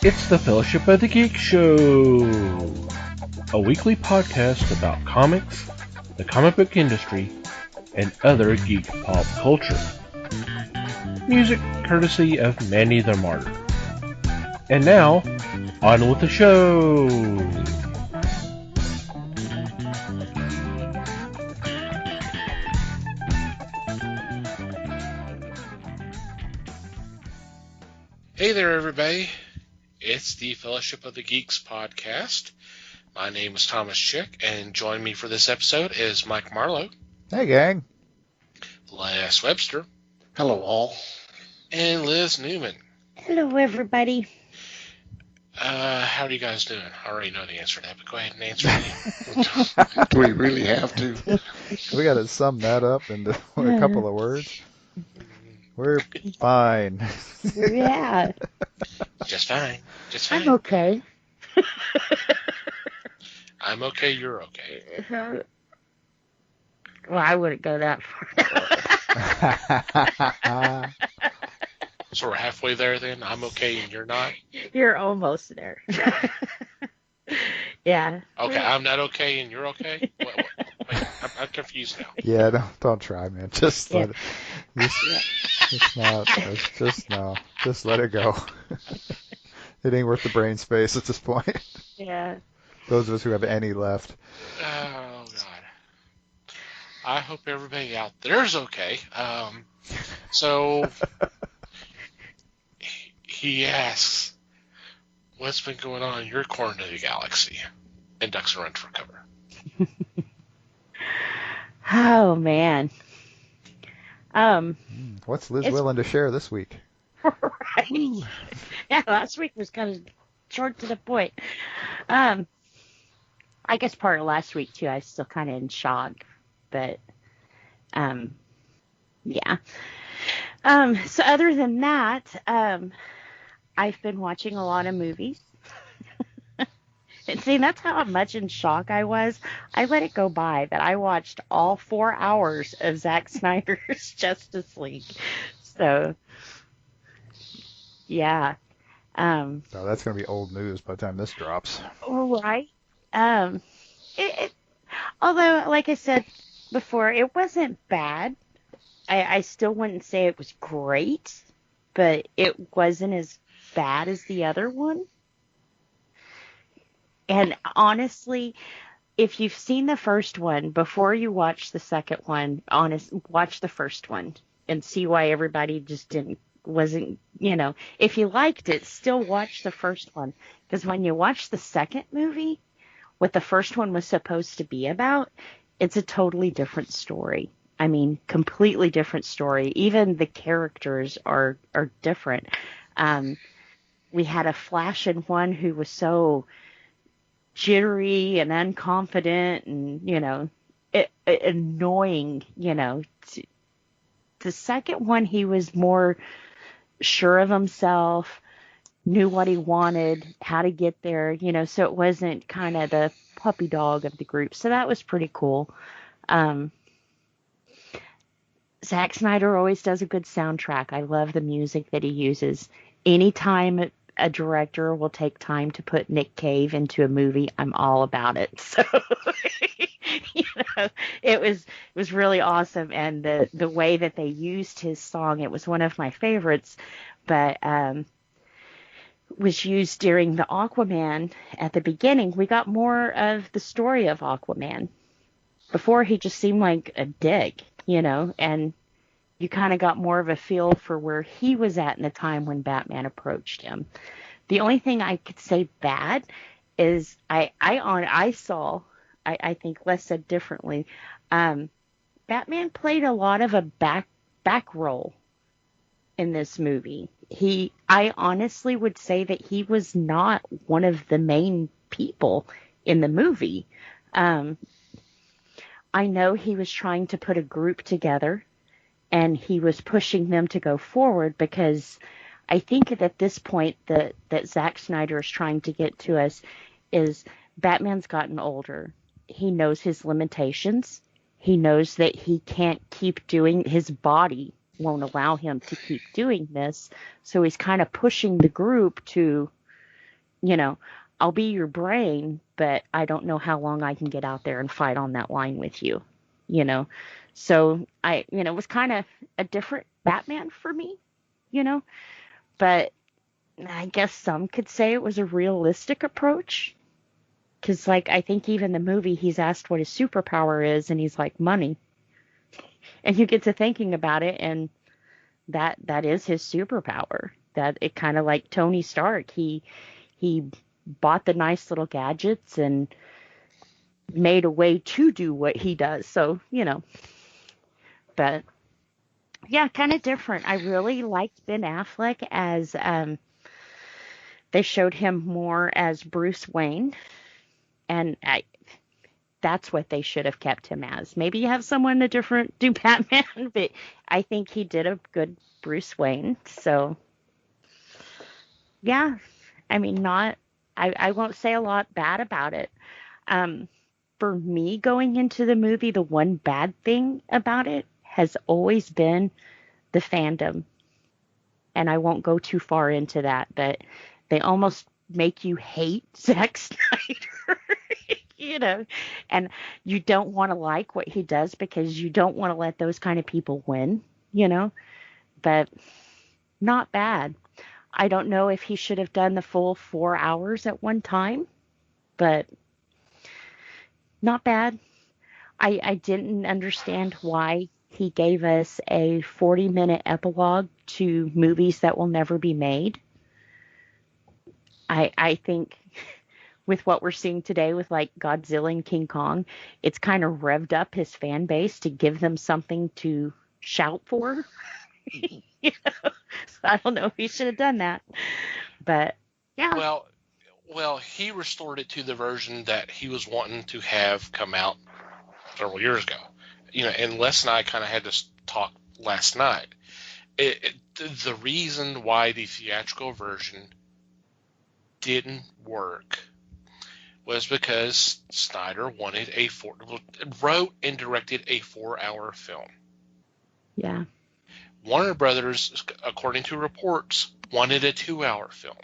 It's the Fellowship of the Geek Show, a weekly podcast about comics, the comic book industry, and other geek pop culture. Music courtesy of Manny the Martyr. And now, on with the show! Hey there, everybody. It's the Fellowship of the Geeks podcast. My name is Thomas Chick, and joining me for this episode is Mike Marlowe. Hey, gang. Les Webster. Hello, all. And Liz Newman. Hello, everybody. How are you guys doing? I already know the answer to that, but go ahead and answer it. Do we really have to? We got to sum that up into a couple of words. We're fine. Yeah. Just fine. Just fine. I'm okay. I'm okay, you're okay. Well, I wouldn't go that far. So we're halfway there then? I'm okay and you're not? You're almost there. Yeah. Okay, I'm not okay and you're okay? Wait, I'm confused now. Yeah, don't try, man. Just let it. Just let it go. It ain't worth the brain space at this point. Yeah. Those of us who have any left. Oh, God. I hope everybody out there's okay. So, he asks, what's been going on in your corner of the galaxy? And ducks are run for cover. Oh, man. What's Liz willing to share this week? Right. Yeah, last week was kind of short to the point. I guess part of last week, too, I was still kind of in shock. But, yeah. So other than that, I've been watching a lot of movies. And see, that's how much in shock I was. I let it go by that I watched all 4 hours of Zack Snyder's Justice League. So, yeah. So that's going to be old news by the time this drops. Right. Although, like I said before, it wasn't bad. I still wouldn't say it was great, but it wasn't as bad as the other one. And honestly, if you've seen the first one, before you watch the second one, watch the first one and see why everybody just wasn't, if you liked it, still watch the first one. Because when you watch the second movie, what the first one was supposed to be about, it's a totally different story. I mean, completely different story. Even the characters are different. We had a Flash in one who was so jittery and unconfident and, annoying, The second one, he was more sure of himself, knew what he wanted, how to get there, so it wasn't kind of the puppy dog of the group. So that was pretty cool. Zack Snyder always does a good soundtrack. I love the music that he uses. Anytime a director will take time to put Nick Cave into a movie, I'm all about it. So, it was really awesome. And the way that they used his song, it was one of my favorites, but was used during the Aquaman at the beginning. We got more of the story of Aquaman. Before, he just seemed like a dick, and you kind of got more of a feel for where he was at in the time when Batman approached him. The only thing I could say bad is I think Les said differently. Batman played a lot of a back role in this movie. I honestly would say that he was not one of the main people in the movie. I know he was trying to put a group together, and he was pushing them to go forward because I think at this point that Zack Snyder is trying to get to us is Batman's gotten older. He knows his limitations. He knows that he can't keep doing, his body won't allow him to keep doing this. So he's kind of pushing the group to You know, I'll be your brain, but I don't know how long I can get out there and fight on that line with you, you know. So it was kind of a different Batman for me, you know, but I guess some could say it was a realistic approach. Because, like, I think even the movie, he's asked what his superpower is, and he's like, money. And you get to thinking about it, and that is his superpower. That it kind of like Tony Stark. He bought the nice little gadgets and made a way to do what he does. So, but yeah, kind of different. I really liked Ben Affleck as they showed him more as Bruce Wayne, and that's what they should have kept him as. Maybe you have someone a different do Batman, but I think he did a good Bruce Wayne. So yeah, I mean, I won't say a lot bad about it. For me, going into the movie, the one bad thing about it has always been the fandom. And I won't go too far into that, but they almost make you hate Zack Snyder, and you don't want to like what he does because you don't want to let those kind of people win, but not bad. I don't know if he should have done the full 4 hours at one time, but not bad. I didn't understand why he gave us a 40-minute epilogue to movies that will never be made. I think with what we're seeing today with like Godzilla and King Kong, it's kind of revved up his fan base to give them something to shout for. So I don't know if he should have done that. But yeah. Well, he restored it to the version that he was wanting to have come out several years ago. And Les and I kind of had this talk last night. The reason why the theatrical version didn't work was because Snyder wrote and directed a 4-hour film. Yeah. Warner Brothers, according to reports, wanted a 2-hour film.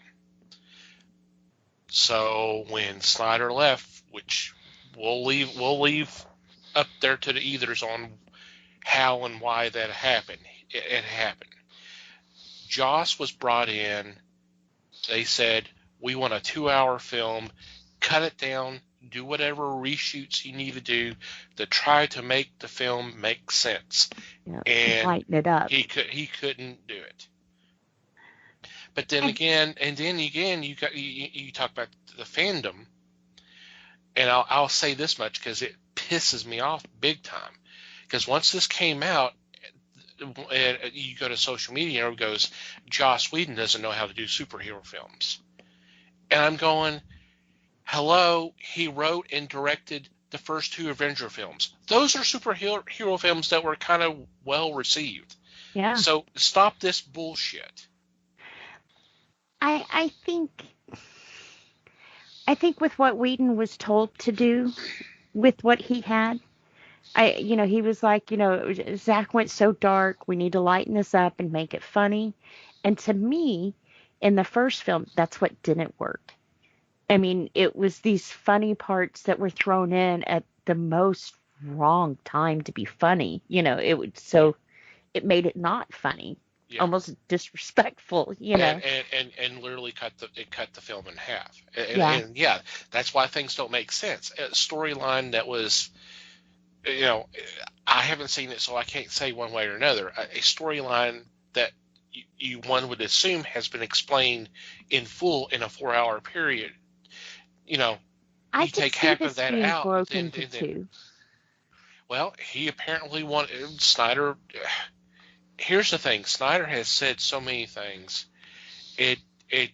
So when Snyder left, which we'll leave up there to the ethers on how and why that happened. It happened. Joss was brought in. They said, we want a 2-hour film. Cut it down. Do whatever reshoots you need to do to try to make the film make sense. Yeah, and lighten it up. He couldn't do it. But then again, you talk about the fandom, and I'll say this much because it pisses me off big time. Because once this came out, you go to social media and it goes, Joss Whedon doesn't know how to do superhero films. And I'm going, hello, he wrote and directed the first 2 Avenger films. Those are superhero films that were kind of well received. Yeah. So stop this bullshit. I think with what Whedon was told to do, with what he had, he was like, Zach went so dark. We need to lighten this up and make it funny. And to me, in the first film, that's what didn't work. I mean, it was these funny parts that were thrown in at the most wrong time to be funny. It made it not funny. Yeah. Almost disrespectful, and literally cut the film in half. And that's why things don't make sense. A storyline that was, I haven't seen it, so I can't say one way or another. A storyline that one would assume has been explained in full in a 4-hour period. You take half of that out. Then, well, he apparently wanted Snyder. Here's the thing. Snyder has said so many things. It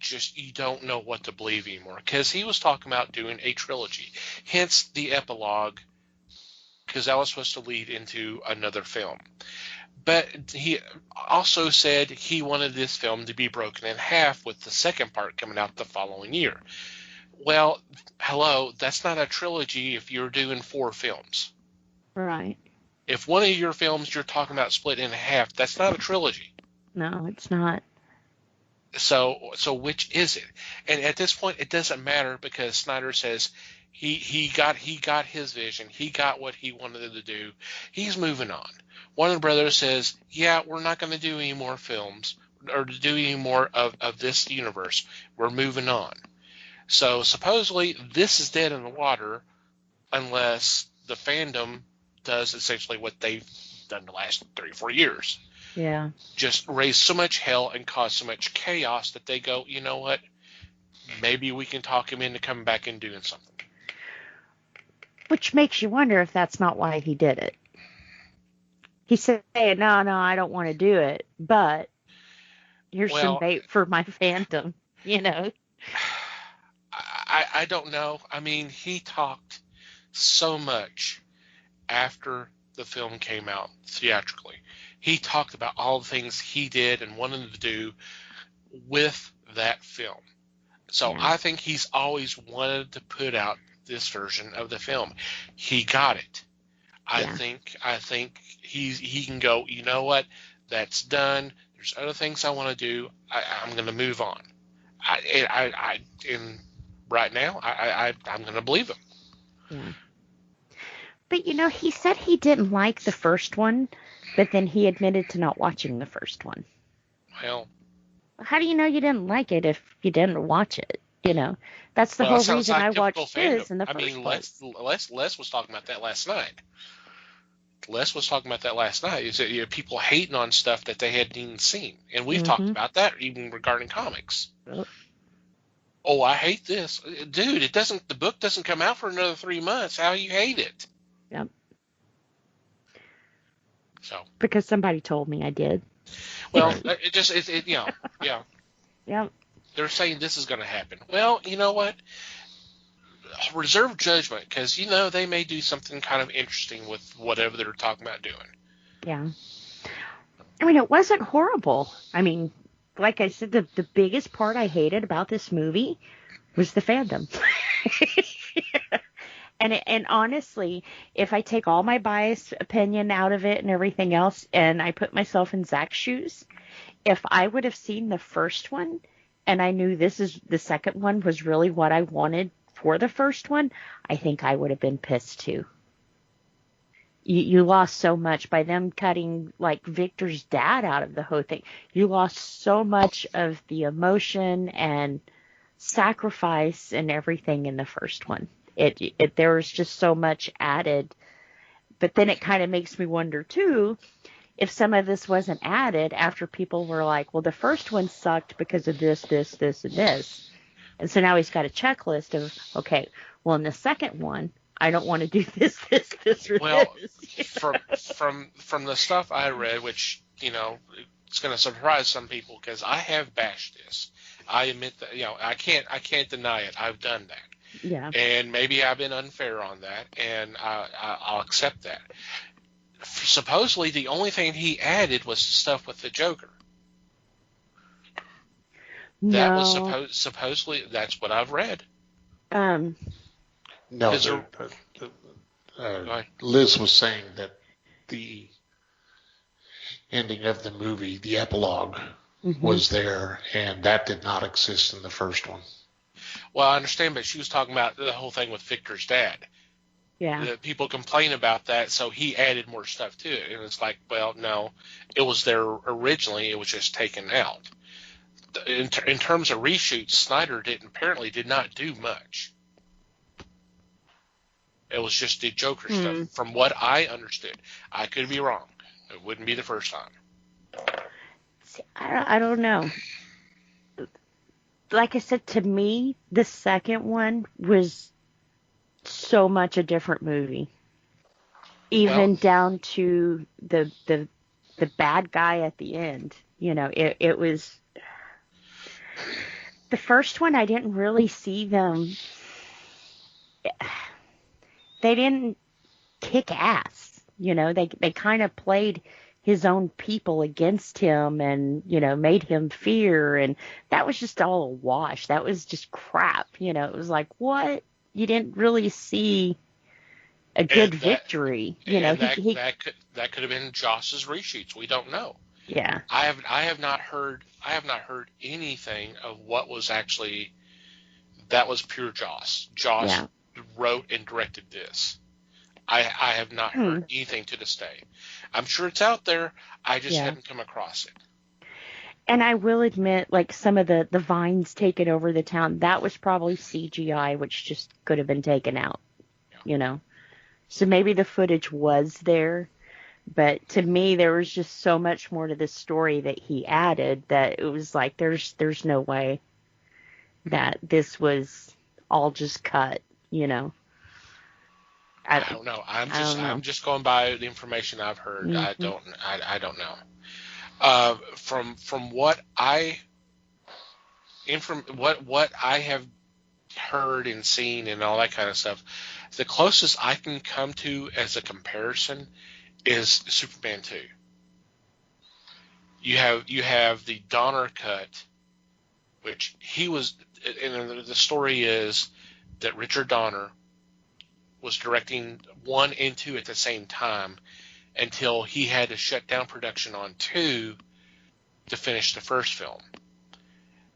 just, you don't know what to believe anymore. Because he was talking about doing a trilogy. Hence the epilogue. Because that was supposed to lead into another film. But he also said he wanted this film to be broken in half with the second part coming out the following year. Well, hello, that's not a trilogy if you're doing 4 films. Right. If one of your films you're talking about split in half, that's not a trilogy. No, it's not. So which is it? And at this point, it doesn't matter because Snyder says he got his vision. He got what he wanted to do. He's moving on. Warner Brothers says, yeah, we're not going to do any more films or to do any more of this universe. We're moving on. So supposedly this is dead in the water unless the fandom does essentially what they've done the last 3 or 4 years. Yeah. Just raise so much hell and cause so much chaos that they go, you know what? Maybe we can talk him into coming back and doing something. Which makes you wonder if that's not why he did it. He said, no, I don't want to do it, but here's some bait for my fandom, you know? I don't know. I mean, he talked so much after the film came out theatrically. He talked about all the things he did and wanted to do with that film. So yeah. I think he's always wanted to put out this version of the film. He got it. I think he can go, you know what? That's done. There's other things I want to do. I'm going to move on. And right now, I'm going to believe him. Yeah. But, you know, he said he didn't like the first one, but then he admitted to not watching the first one. Well, how do you know you didn't like it if you didn't watch it? You know, that's the whole reason I watched his in the first place. Les was talking about that last night. Is that, you know, people hating on stuff that they hadn't even seen. And we've talked about that even regarding comics. Oh, I hate this. Dude, the book doesn't come out for another 3 months. How you hate it? Yep. So. Because somebody told me I did. Well, yeah. Yep. They're saying this is going to happen. Well, you know what? Reserve judgment, because, you know, they may do something kind of interesting with whatever they're talking about doing. Yeah. I mean, it wasn't horrible. I mean, like I said, the biggest part I hated about this movie was the fandom. And honestly, if I take all my biased opinion out of it and everything else, and I put myself in Zach's shoes, if I would have seen the first one and I knew the second one was really what I wanted for the first one, I think I would have been pissed too. You lost so much by them cutting like Victor's dad out of the whole thing. You lost so much of the emotion and sacrifice and everything in the first one. There was just so much added. But then it kind of makes me wonder too, if some of this wasn't added after people were like, well, the first one sucked because of this, and this. And so now he's got a checklist of, okay, well, in the second one, I don't want to do this, or this. From the stuff I read, which, you know, it's going to surprise some people because I have bashed this. I admit that, you know, I can't deny it. I've done that. Yeah. And maybe I've been unfair on that, and I'll accept that. Supposedly, the only thing he added was stuff with the Joker. No. That was supposedly, that's what I've read. No, Liz was saying that the ending of the movie, the epilogue, was there, and that did not exist in the first one. Well, I understand, but she was talking about the whole thing with Victor's dad. Yeah. People complain about that, so he added more stuff to it. And it's like, well, no, it was there originally. It was just taken out. In terms of reshoots, Snyder apparently did not do much. It was just the Joker stuff, from what I understood. I could be wrong. It wouldn't be the first time. See, I don't know. Like I said, to me, the second one was so much a different movie. Even down to the bad guy at the end. You know, it was... The first one, I didn't really see them... They didn't kick ass. You know, they kind of played his own people against him and, you know, made him fear. And that was just all a wash. That was just crap. You know, it was like, what? You didn't really see a good victory. You know, that could have been Joss's reshoots. We don't know. Yeah. I have not heard anything of what was actually, that was pure Joss. Joss wrote and directed this. I have not heard anything to this day. I'm sure it's out there. I just hadn't come across it. And I will admit, like, some of the vines taking over the town, that was probably CGI, which just could have been taken out, you know. So maybe the footage was there, but to me, there was just so much more to this story that he added that it was like, there's no way that this was all just cut, you know. I don't know. I'm just going by the information I've heard. Mm-hmm. I don't know. From what I have heard and seen and all that kind of stuff, the closest I can come to as a comparison is Superman 2. You have the Donner cut, which he was, and the story is that Richard Donner was directing 1 and 2 at the same time until he had to shut down production on 2 to finish the first film.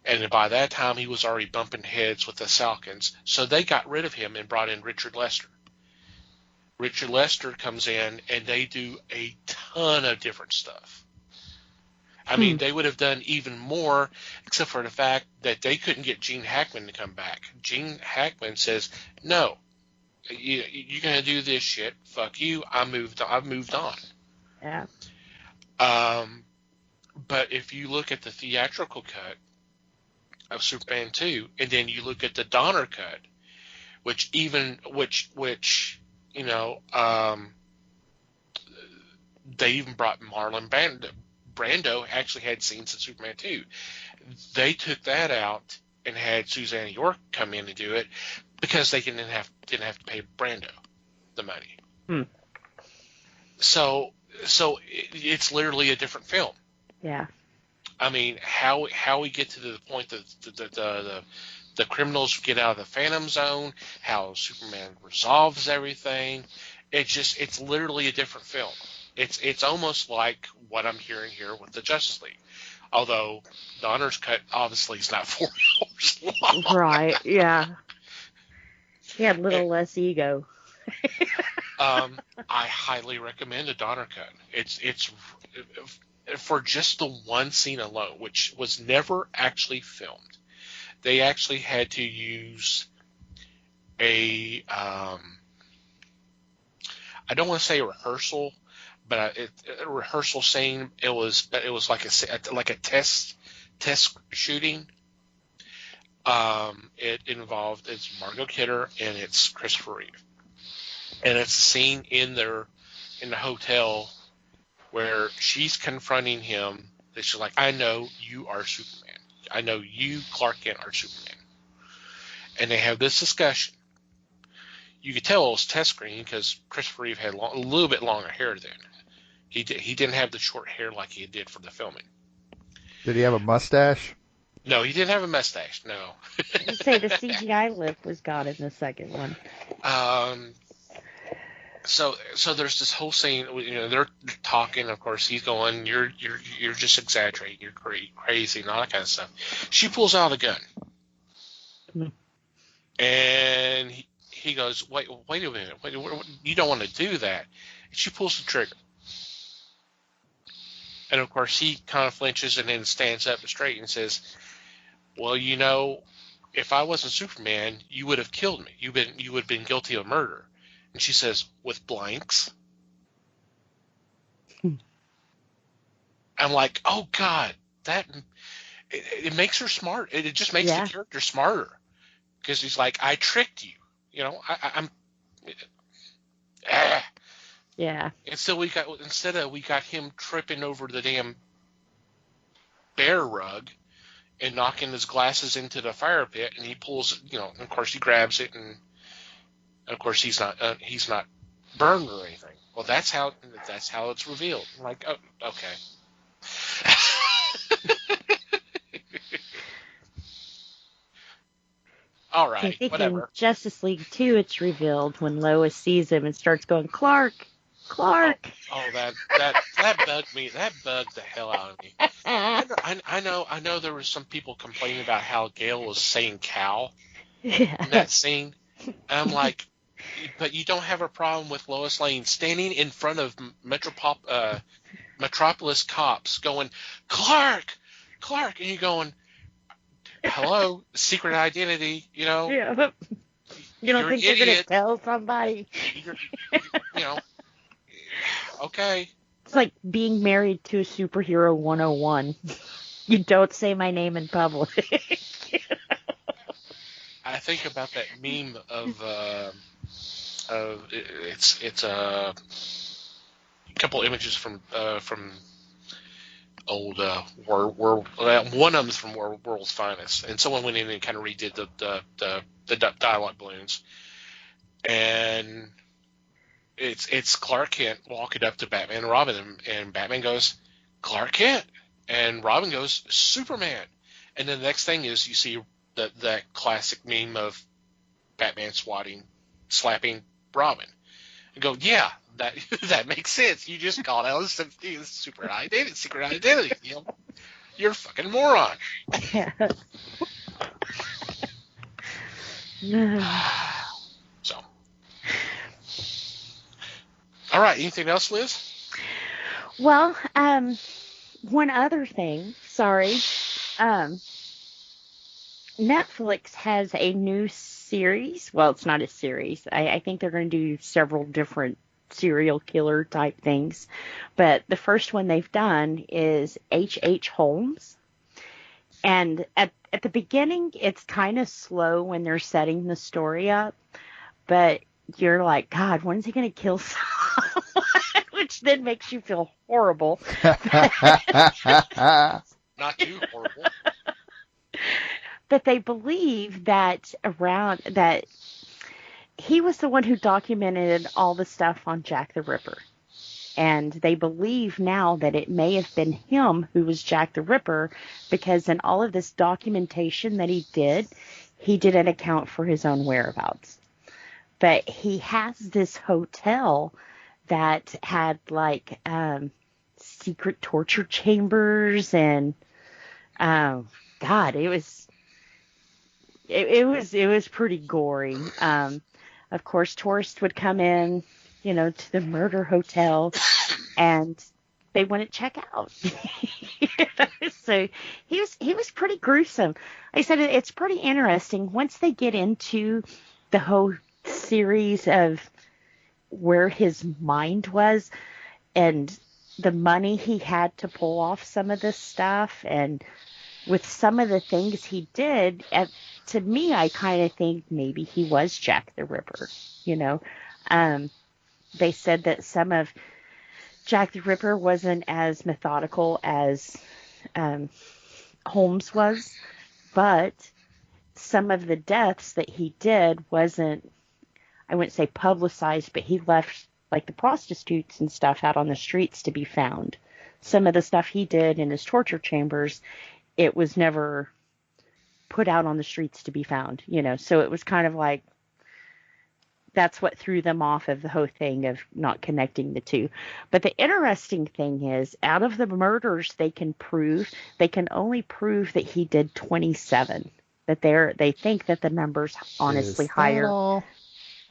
And by that time, he was already bumping heads with the Salkins, so they got rid of him and brought in Richard Lester. Richard Lester comes in, and they do a ton of different stuff. I mean, they would have done even more, except for the fact that they couldn't get Gene Hackman to come back. Gene Hackman says, no, you're going to do this shit. Fuck you. I've moved on. Yeah. But if you look at the theatrical cut of Superman 2, and then you look at the Donner cut, which you know, they even brought Marlon Brando actually had scenes in Superman 2. They took that out and had Susanna York come in and do it because they didn't have to pay Brando the money. So it's literally a different film. Yeah. I mean, how we get to the point that the criminals get out of the Phantom Zone, how Superman resolves everything, it's literally a different film. It's almost like what I'm hearing here with the Justice League. Although Donner's cut obviously is not 4 hours long. Right, yeah. He had a little less ego. I highly recommend a Donner cut. It's for just the one scene alone, which was never actually filmed. They actually had to use a I don't want to say a rehearsal, but a rehearsal scene. It was like a test shooting. It involved, it's Margot Kidder and it's Christopher Reeve, and it's a scene in the hotel where she's confronting him. That she's like, I know you are Superman. I know you, Clark Kent, are Superman. And they have this discussion. You could tell it was test screen because Christopher Reeve had a little bit longer hair then. He didn't have the short hair like he did for the filming. Did he have a mustache? No, he didn't have a mustache. No. You say the CGI lip was gone in the second one. So there's this whole scene. You know, they're talking. Of course, he's going, "You're just exaggerating. You're crazy, and all that kind of stuff." She pulls out a gun, and he goes, "Wait a minute. Wait, you don't want to do that." And she pulls the trigger, and of course, he kind of flinches and then stands up straight and says, "Well, you know, if I wasn't Superman, you would have killed me. You would have been guilty of murder." And she says, "With blanks?" I'm like, oh God, it makes her smart. It just makes the character smarter because he's like, I tricked you. You know, I'm. Yeah. Instead we got him tripping over the damn bear rug and knocking his glasses into the fire pit, and he pulls, you know, and of course he grabs it, and of course he's not burned or anything. Well, that's how it's revealed. I'm like, oh, okay. All right, I think whatever. in Justice League 2, it's revealed when Lois sees him and starts going, Clark. Clark. That bugged me. That bugged the hell out of me. I know there were some people complaining about how Gale was saying cow in that scene. And I'm like, but you don't have a problem with Lois Lane standing in front of Metropolis cops going, Clark, and you going, hello, secret identity, Yeah. You don't think they're going to tell somebody? Okay. It's like being married to a superhero 101. You don't say my name in public. I think about that meme of it's a couple images from old world. One of them's from World's Finest, and someone went in and kind of redid the dialogue balloons, and it's Clark Kent walking up to Batman and Robin, and Batman goes, Clark Kent, and Robin goes, Superman, and then the next thing is you see that classic meme of Batman slapping Robin, and go, yeah, that makes sense. You just called out secret identity. You're a fucking moron. So, all right. Anything else, Liz? Well, one other thing. Sorry. Netflix has a new series. Well, it's not a series. I think they're going to do several different serial killer type things. But the first one they've done is H.H. Holmes. And at the beginning, it's kind of slow when they're setting the story up. But you're like, God, when is he going to kill someone? Which then makes you feel horrible. Not too horrible. But they believe that he was the one who documented all the stuff on Jack the Ripper. And they believe now that it may have been him who was Jack the Ripper, because in all of this documentation that he didn't account for his own whereabouts. But he has this hotel that had like secret torture chambers, and God, it was pretty gory. Of course, tourists would come in, to the murder hotel, and they wouldn't check out. So he was pretty gruesome. Like I said, it's pretty interesting once they get into the whole series of where his mind was and the money he had to pull off some of this stuff, and with some of the things he did, to me, I kind of think maybe he was Jack the Ripper, They said that some of Jack the Ripper wasn't as methodical as Holmes was, but some of the deaths that he did wasn't, I wouldn't say publicized, but he left like the prostitutes and stuff out on the streets to be found. Some of the stuff he did in his torture chambers, it was never put out on the streets to be found, so it was kind of like, that's what threw them off of the whole thing of not connecting the two. But the interesting thing is, out of the murders they can only prove that he did 27. That they think that the number's honestly higher.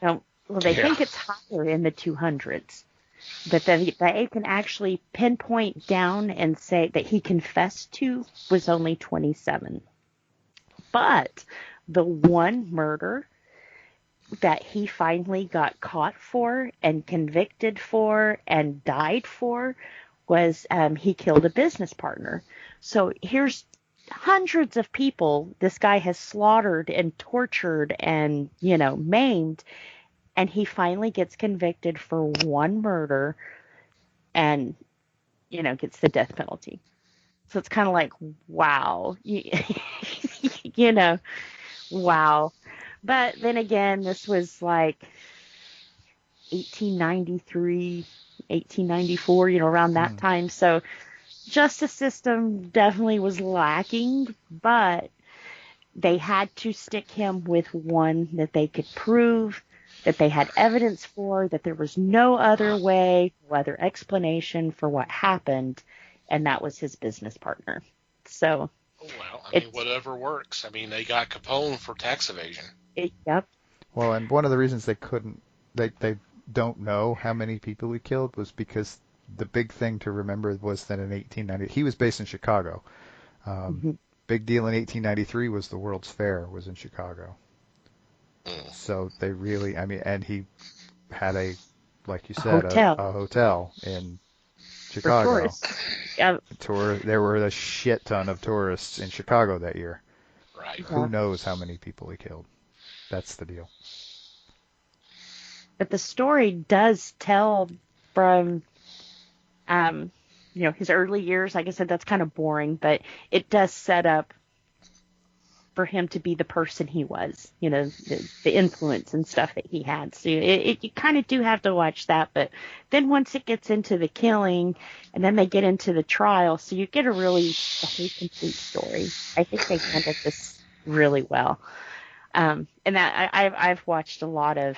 They think it's higher in the 200s. But then they can actually pinpoint down and say that he confessed to was only 27. But the one murder that he finally got caught for and convicted for and died for was he killed a business partner. So here's hundreds of people this guy has slaughtered and tortured and, maimed, and he finally gets convicted for one murder and, gets the death penalty. So it's kind of like, wow, wow. But then again, this was like 1893, 1894, around that time. So justice system definitely was lacking, but they had to stick him with one that they could prove that they had evidence for, that there was no other way, no other explanation for what happened, and that was his business partner. So, well, I mean, whatever works. I mean, they got Capone for tax evasion. Yep. Well, and one of the reasons they don't know how many people he killed was because the big thing to remember was that in 1890, he was based in Chicago. Big deal in 1893 was the World's Fair was in Chicago. So they really, I mean, and he had like you said, a hotel in Chicago. For tourists. Yep. There were a shit ton of tourists in Chicago that year. Right. Who knows how many people he killed? That's the deal. But the story does tell from, his early years. Like I said, that's kind of boring, but it does set up for him to be the person he was, the influence and stuff that he had. So you kind of do have to watch that. But then once it gets into the killing and then they get into the trial, so you get a whole complete story. I think they handled this really well. And that I've watched a lot of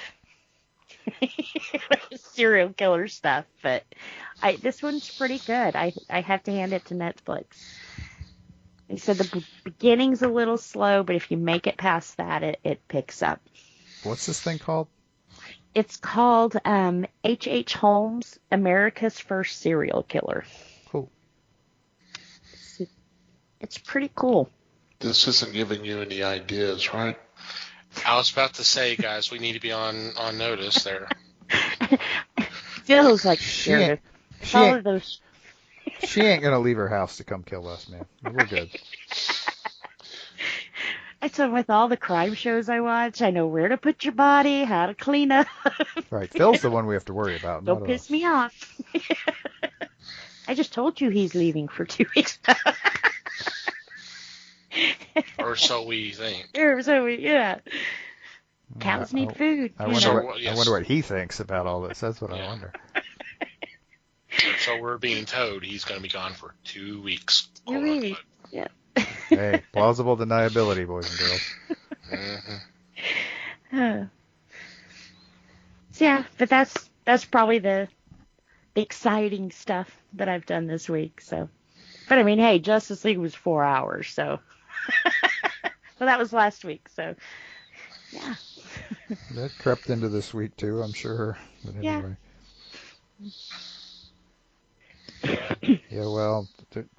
serial killer stuff, but this one's pretty good. I have to hand it to Netflix. They said the beginning's a little slow, but if you make it past that, it picks up. What's this thing called? It's called H.H. Holmes, America's First Serial Killer. Cool. It's pretty cool. This isn't giving you any ideas, right? I was about to say, guys, we need to be on notice there. Phil's like, she ain't gonna leave her house to come kill us, man. We're good. I said, with all the crime shows I watch, I know where to put your body, how to clean up. Right, Phil's the one we have to worry about. Don't piss me off. I just told you he's leaving for 2 weeks. Or so we think. Yeah. Cows need food. I wonder what he thinks about all this. That's what I wonder. So we're being told he's going to be gone for 2 weeks. Really? Yeah. Hey, plausible deniability, boys and girls. So yeah, but that's probably the exciting stuff that I've done this week. So, but I mean, hey, Justice League was 4 hours, so. Well, that was last week, so yeah. That crept into this week too, I'm sure. But anyway. Yeah, well,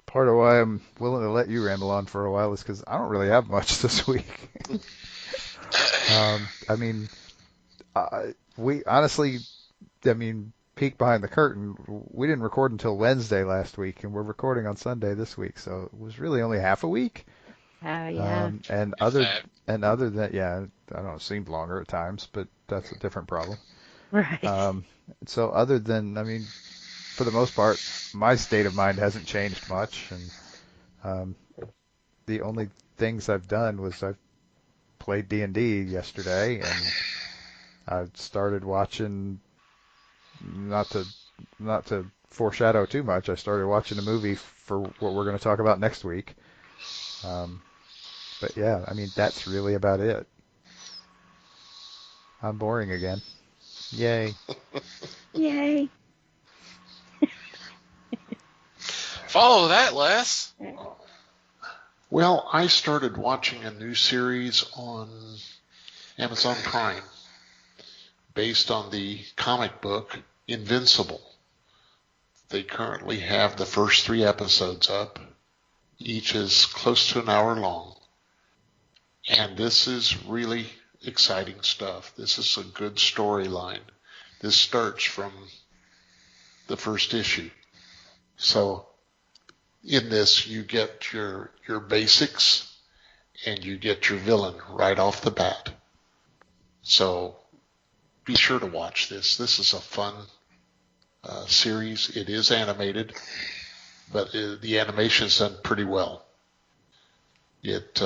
part of why I'm willing to let you ramble on for a while is because I don't really have much this week. I mean, we honestly, peek behind the curtain, we didn't record until Wednesday last week, and we're recording on Sunday this week, so it was really only half a week. Yeah. And other than that, yeah, I don't know, it seemed longer at times, but that's a different problem. Right. So other than, for the most part, my state of mind hasn't changed much, and the only things I've done was I've played D&D yesterday, and I've started watching, not to foreshadow too much, I started watching a movie for what we're going to talk about next week. But yeah, that's really about it. I'm boring again. Yay. Yay. Follow that, Les. Well, I started watching a new series on Amazon Prime based on the comic book Invincible. They currently have the first 3 episodes up. Each is close to an hour long. And this is really exciting stuff. This is a good storyline. This starts from the first issue. So in this, you get your basics and you get your villain right off the bat. So be sure to watch this. This is a fun series. It is animated, but the animation is done pretty well. It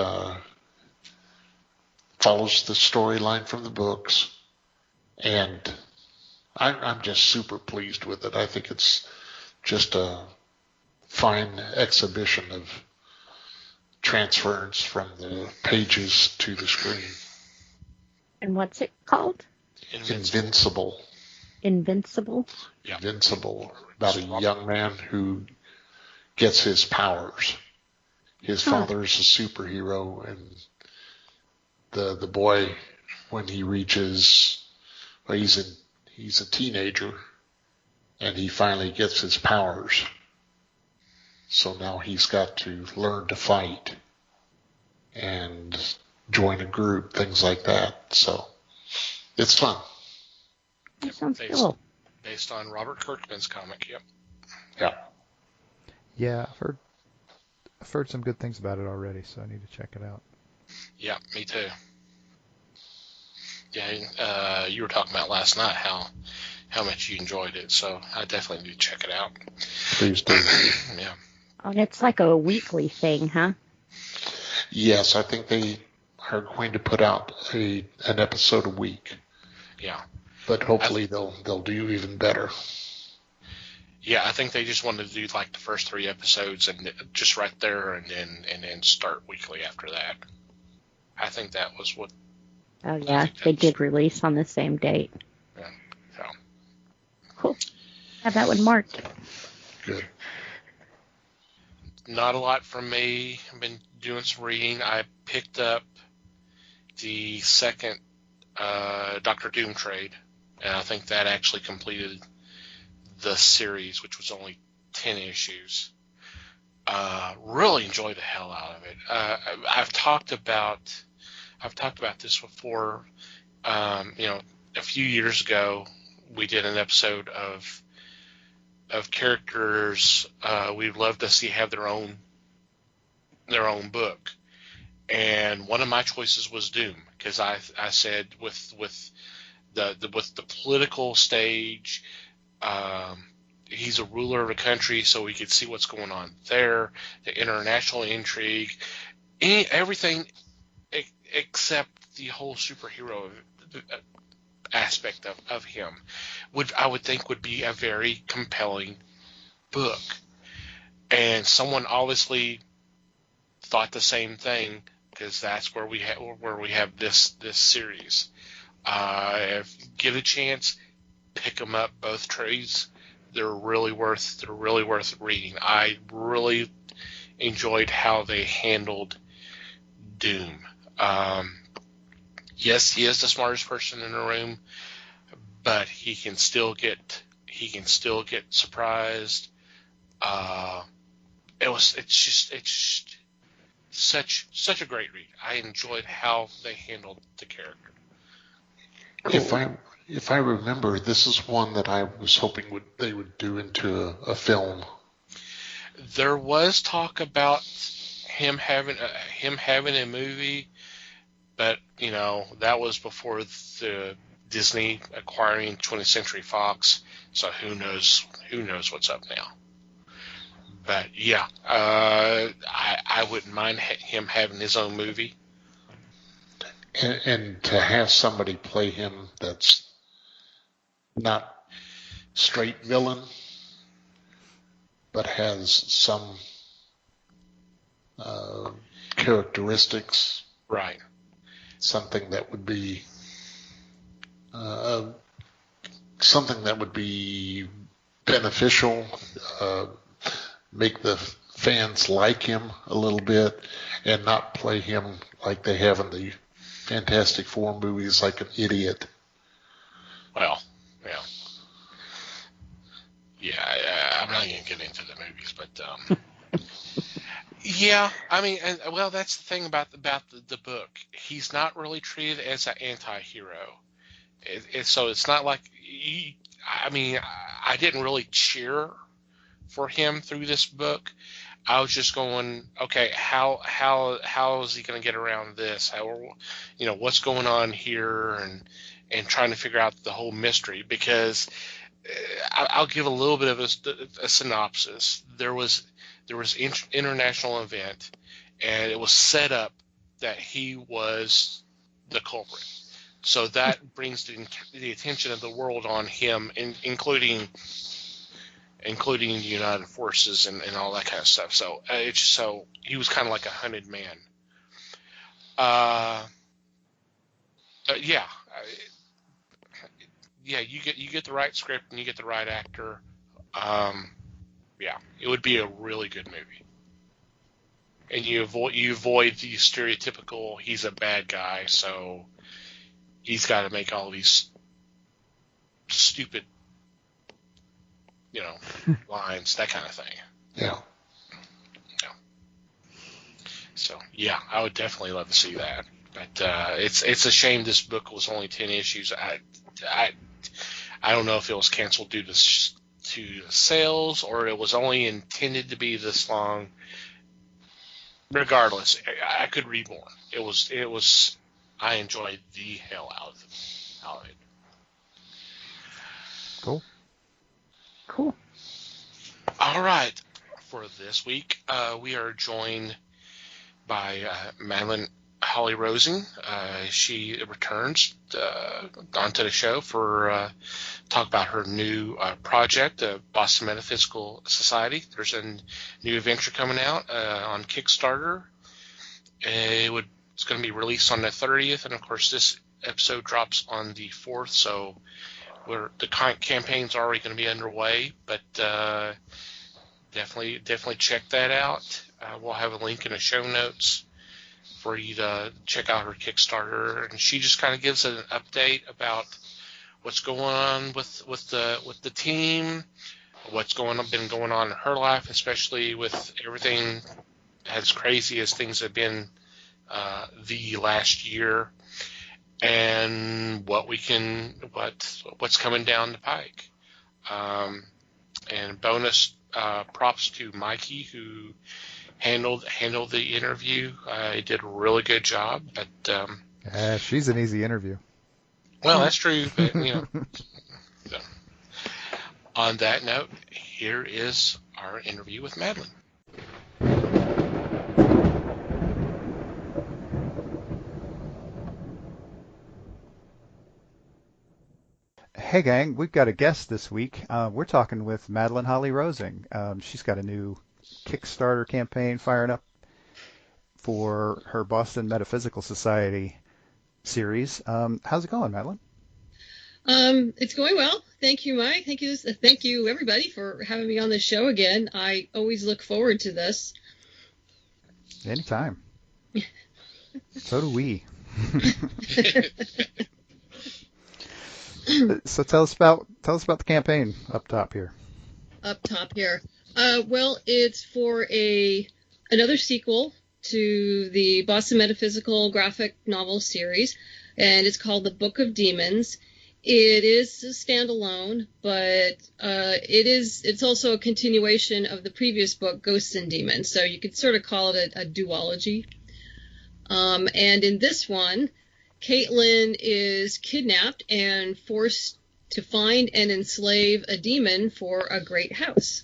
follows the storyline from the books, and I'm just super pleased with it. I think it's just a fine exhibition of transference from the pages to the screen. And what's it called? Invincible. Invincible? Yeah. Invincible, about a young man who gets his powers. His father's a superhero, and the boy, when he reaches, well, he's a teenager, and he finally gets his powers. So now he's got to learn to fight and join a group, things like that. So it's fun. That sounds cool. Based on Robert Kirkman's comic, yep. Yeah. Yeah, I've heard some good things about it already, so I need to check it out. Yeah, me too. Yeah, you were talking about last night how much you enjoyed it, so I definitely need to check it out. Please do. Yeah. Oh, and it's like a weekly thing, huh? Yes, I think they are going to put out an episode a week. Yeah. But hopefully they'll do even better. Yeah, I think they just wanted to do like the first 3 episodes and just right there, and then start weekly after that. I think that was what. Oh yeah, they did release on the same date. Yeah. So. Cool. Have that one marked. Good. Not a lot from me. I've been doing some reading. I picked up the second Doctor Doom trade, and I think that actually completed the series, which was only 10 issues. Really enjoyed the hell out of it. I've talked about this before. A few years ago, we did an episode of characters we'd love to see have their own book, and one of my choices was Doom, because I said with the political stage, he's a ruler of a country, so we could see what's going on there, the international intrigue, everything except the whole superhero aspect of him I would think would be a very compelling book. And someone obviously thought the same thing, because that's where we have this series. If you get a chance, pick them up, both trades. They're really worth reading. I really enjoyed how they handled Doom. Yes, he is the smartest person in the room, but he can still get surprised. It's just such a great read. I enjoyed how they handled the character. If I remember, this is one that I was hoping they would do into a film. There was talk about him having a movie, but that was before the Disney acquiring 20th Century Fox. So who knows what's up now. But yeah, I wouldn't mind him having his own movie. And to have somebody play him that's not straight villain, but has some characteristics. Right. Something that would be beneficial, make the fans like him a little bit, and not play him like they have in the Fantastic Four movies, like an idiot. Well, yeah, I'm not going to get into the movies, but yeah, I mean, that's the thing about the book. He's not really treated as an anti-hero. So it's not like I didn't really cheer for him through this book. I was just going, okay, how is he going to get around this? What's going on here, and trying to figure out the whole mystery. Because I'll give a little bit of a synopsis. There was international event, and it was set up that he was the culprit. So that brings the attention of the world on him, including the United Forces and all that kind of stuff. So he was kind of like a hunted man. Yeah. you get the right script and you get the right actor. It would be a really good movie. And you avoid the stereotypical he's a bad guy, so he's got to make all these stupid, lines, that kind of thing. Yeah. So I would definitely love to see that. But it's a shame this book was only 10 issues. I don't know if it was canceled due to sales or it was only intended to be this long. Regardless, I could read more. It was. I enjoyed the hell out of it. Cool. All right. For this week, we are joined by Madeline Holly Rosing. She returns onto the show for talk about her new project, Boston Metaphysical Society. There's a new adventure coming out on Kickstarter. It's going to be released on the 30th, and of course this episode drops on the 4th, so the campaign's already going to be underway, but definitely check that out. We'll have a link in the show notes for you to check out her Kickstarter, and she just kind of gives an update about what's going on with the team, what's been going on in her life, especially with everything as crazy as things have been the last year, and what's coming down the pike. And bonus props to Mikey, who handled the interview. He did a really good job. But she's an easy interview. Well, that's true. But, so. On that note, here is our interview with Madeline. Hey gang, we've got a guest this week. We're talking with Madeline Holly Rosing. She's got a new Kickstarter campaign firing up for her Boston Metaphysical Society series. How's it going, Madeline? It's going well. Thank you, Mike. Thank you everybody for having me on the show again. I always look forward to this. Anytime. So do we. So tell us about the campaign up top here. Well, it's for another sequel to the Boston Metaphysical graphic novel series, and it's called The Book of Demons. It is a standalone, but it's also a continuation of the previous book, Ghosts and Demons. So you could sort of call it a duology. And in this one, Caitlin is kidnapped and forced to find and enslave a demon for a great house.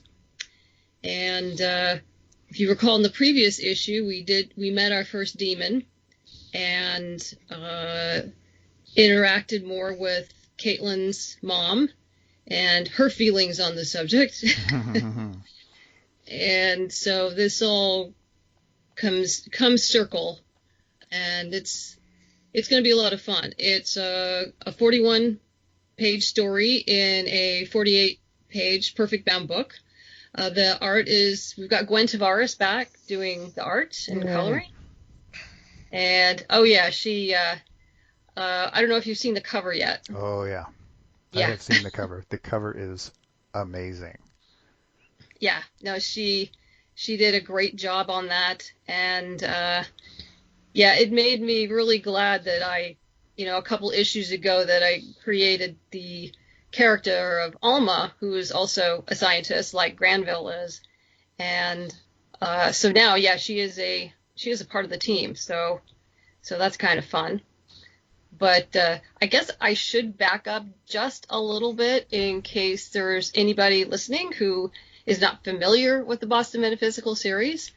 And if you recall in the previous issue, we met our first demon and interacted more with Caitlin's mom and her feelings on the subject. And so this all comes circle, and it's going to be a lot of fun. It's a 41-page story in a 48-page perfect bound book. The art we've got Gwen Tavares back doing the art and coloring. And, she, I don't know if you've seen the cover yet. Oh, yeah. I have seen the cover. The cover is amazing. Yeah. No, she did a great job on that. And, it made me really glad that a couple issues ago that I created the character of Alma, who is also a scientist like Granville is. And so now, she is a part of the team. So that's kind of fun. But I guess I should back up just a little bit in case there's anybody listening who is not familiar with the Boston Metaphysical series.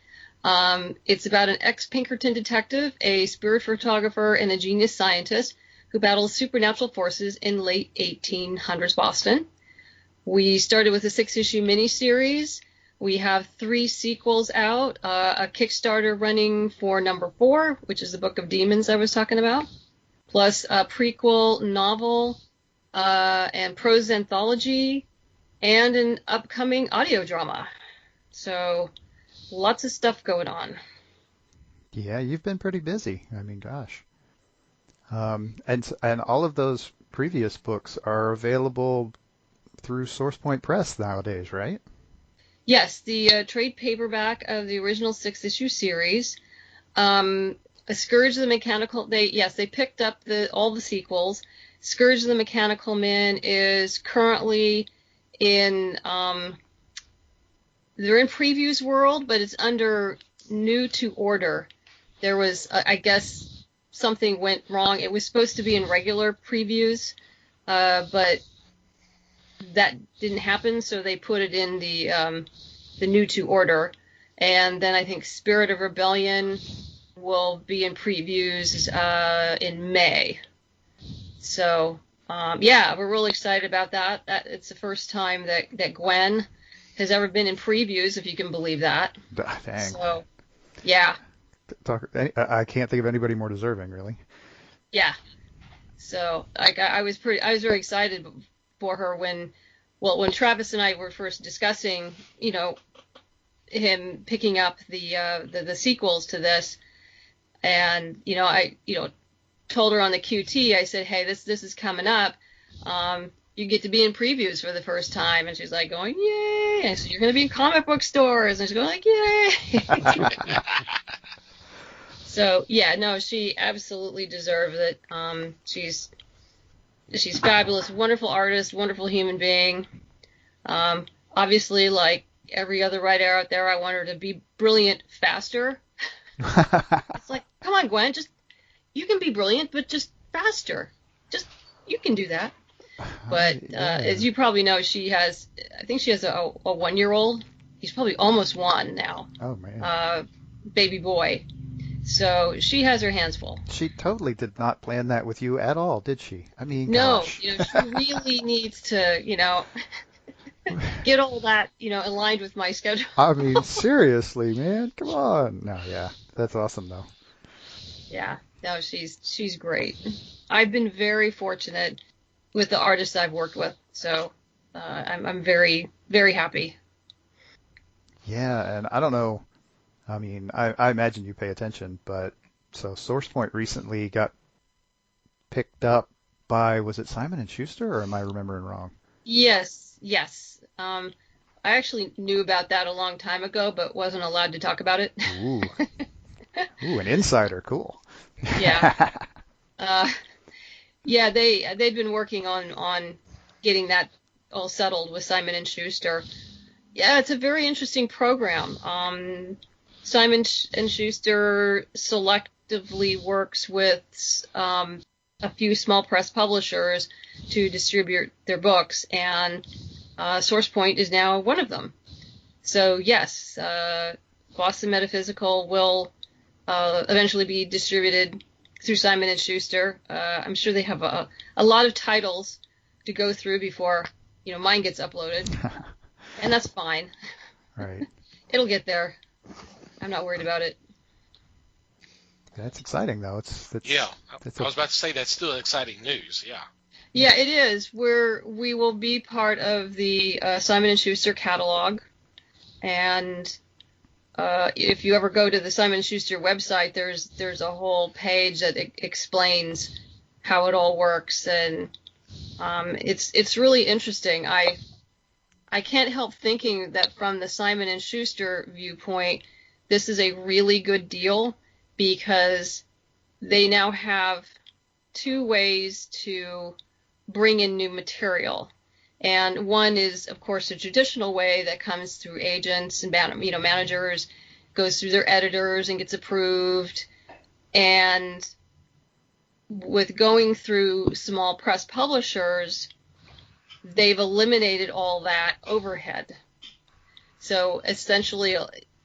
It's about an ex-Pinkerton detective, a spirit photographer, and a genius scientist who battles supernatural forces in late 1800s Boston. We started with a 6-issue miniseries. We have 3 sequels out, a Kickstarter running for number 4, which is the Book of Demons I was talking about, plus a prequel novel and prose anthology, and an upcoming audio drama. So lots of stuff going on. Yeah, you've been pretty busy. I mean, gosh. And all of those previous books are available through SourcePoint Press nowadays, right? Yes, the trade paperback of the original 6-issue series. A Scourge of the Mechanical. They picked up all the sequels. Scourge of the Mechanical Man is currently in. They're in Previews World, but it's under New to Order. There was, I guess, something went wrong. It was supposed to be in regular previews, but that didn't happen, so they put it in the New to Order. And then I think Spirit of Rebellion will be in previews in May. So, we're really excited about that. It's the first time that Gwen has ever been in previews, if you can believe that. Dang. So, yeah. I can't think of anybody more deserving, really. Yeah. So, I was very excited for her when Travis and I were first discussing, him picking up the sequels to this, and I told her on the QT, I said, hey, this is coming up. You get to be in previews for the first time. And she's like going, yay. And I said, you're going to be in comic book stores. And she's going like, yay. So, yeah, no, she absolutely deserves it. She's fabulous, wonderful artist, wonderful human being. Obviously, like every other writer out there, I want her to be brilliant faster. It's like, come on, Gwen, you can be brilliant, but just faster. You can do that. But as you probably know, I think she has a 1-year-old. He's probably almost 1 now. Oh, man. Baby boy. So she has her hands full. She totally did not plan that with you at all, did she? I mean, no, gosh. she really needs to, get all that, aligned with my schedule. I mean, seriously, man, come on. No, yeah, that's awesome though. Yeah, no, she's great. I've been very fortunate with the artists I've worked with, so I'm very, very happy. Yeah, and I don't know. I mean, I imagine you pay attention, but so SourcePoint recently got picked up by, was it Simon & Schuster, or am I remembering wrong? Yes. I actually knew about that a long time ago, but wasn't allowed to talk about it. Ooh, an insider, cool. Yeah. They've been working on getting that all settled with Simon & Schuster. Yeah, it's a very interesting program. Simon & Schuster selectively works with a few small press publishers to distribute their books, and SourcePoint is now one of them. So yes, Boston Metaphysical will eventually be distributed through Simon & Schuster. I'm sure they have a lot of titles to go through before mine gets uploaded, and that's fine. Right. It'll get there. I'm not worried about it. That's exciting, though. I was about to say that's still exciting news. Yeah. Yeah, it is. We will be part of the Simon & Schuster catalog, and if you ever go to the Simon & Schuster website, there's a whole page that explains how it all works, and it's really interesting. I can't help thinking that from the Simon & Schuster viewpoint, this is a really good deal because they now have 2 ways to bring in new material. And one is, of course, a traditional way that comes through agents and managers, goes through their editors and gets approved. And with going through small press publishers, they've eliminated all that overhead. So essentially,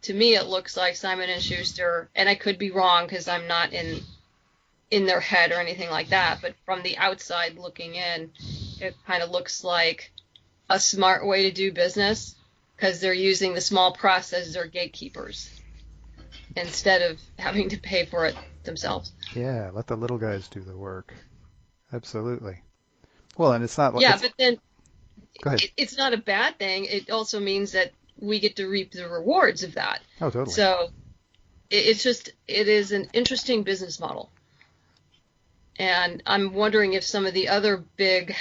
to me, it looks like Simon & Schuster, and I could be wrong because I'm not in their head or anything like that, but from the outside looking in, it kind of looks like a smart way to do business because they're using the small press as their gatekeepers instead of having to pay for it themselves. Yeah, let the little guys do the work. Absolutely. Well, and it's not like... Yeah, but then Go ahead. It's not a bad thing. It also means that we get to reap the rewards of that. Oh, totally. So it is an interesting business model. And I'm wondering if some of the other big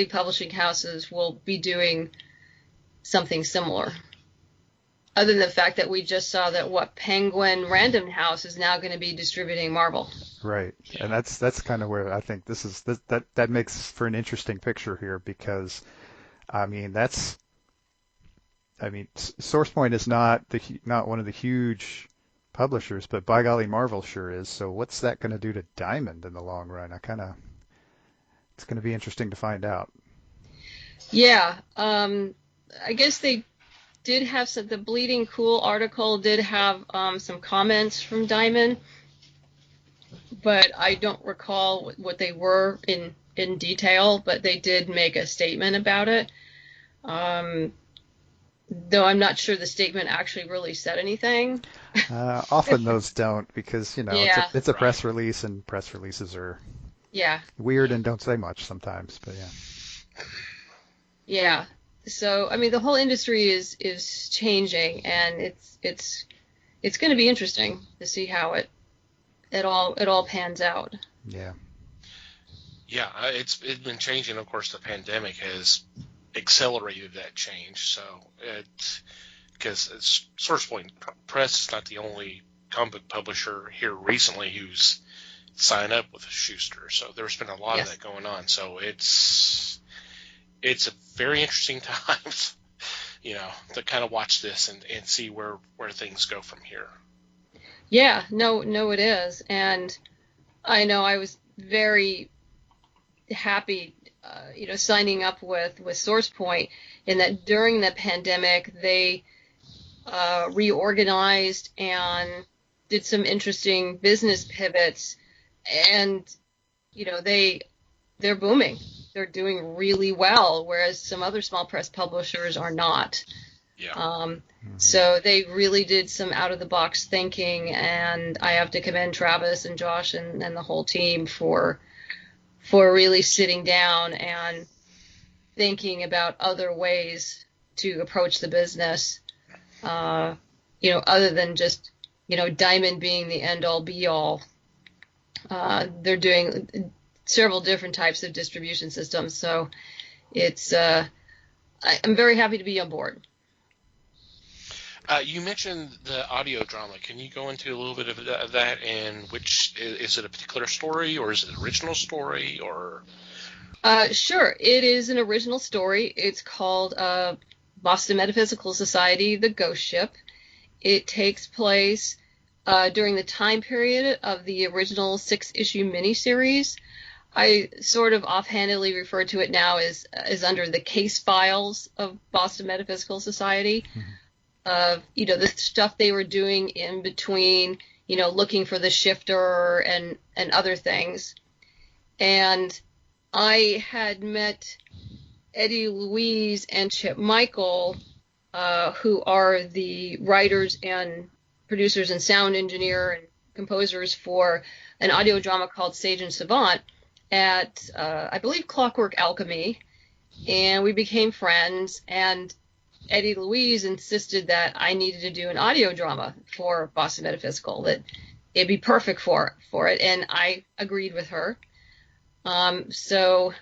publishing houses will be doing something similar. Other than the fact that we just saw that Penguin Random House is now going to be distributing Marvel. Right. Yeah. And that's kind of where I think that makes for an interesting picture here, because SourcePoint is not one of the huge publishers, but by golly, Marvel sure is. So what's that going to do to Diamond in the long run? It's going to be interesting to find out. Yeah. I guess they did have the Bleeding Cool article did have some comments from Diamond, but I don't recall what they were in detail, but they did make a statement about it. Though I'm not sure the statement actually really said anything. Often those don't, because it's a press release, and press releases are weird and don't say much sometimes. But yeah. So the whole industry is changing, and it's going to be interesting to see how it all pans out. Yeah. Yeah, it's been changing. Of course, the pandemic has accelerated that change. So because SourcePoint Press is not the only comic book publisher here recently who's signed up with Schuster. So there's been a lot of that going on. So it's a very interesting time, to kind of watch this and see where things go from here. Yeah, no, it is. And I know I was very happy, signing up with SourcePoint, in that during the pandemic, they reorganized and did some interesting business pivots, and, they're booming. They're doing really well, whereas some other small press publishers are not. Yeah. So they really did some out-of-the-box thinking, and I have to commend Travis and Josh and the whole team for really sitting down and thinking about other ways to approach the business, other than just, Diamond being the end-all, be-all. They're doing several different types of distribution systems, so it's I'm very happy to be on board. You mentioned the audio drama. Can you go into a little bit of that, and which is it a particular story, or is it an original story, or? Sure, it is an original story. It's called Boston Metaphysical Society: The Ghost Ship. It takes place during the time period of the original 6-issue miniseries. I sort of offhandedly refer to it now as under the case files of Boston Metaphysical Society. The stuff they were doing in between, looking for the shifter and other things. And I had met Eddie Louise and Chip Michael, who are the writers and producers and sound engineer and composers for an audio drama called Sage and Savant at, I believe, Clockwork Alchemy. And we became friends, and Eddie Louise insisted that I needed to do an audio drama for Boston Metaphysical, that it'd be perfect for it, and I agreed with her. So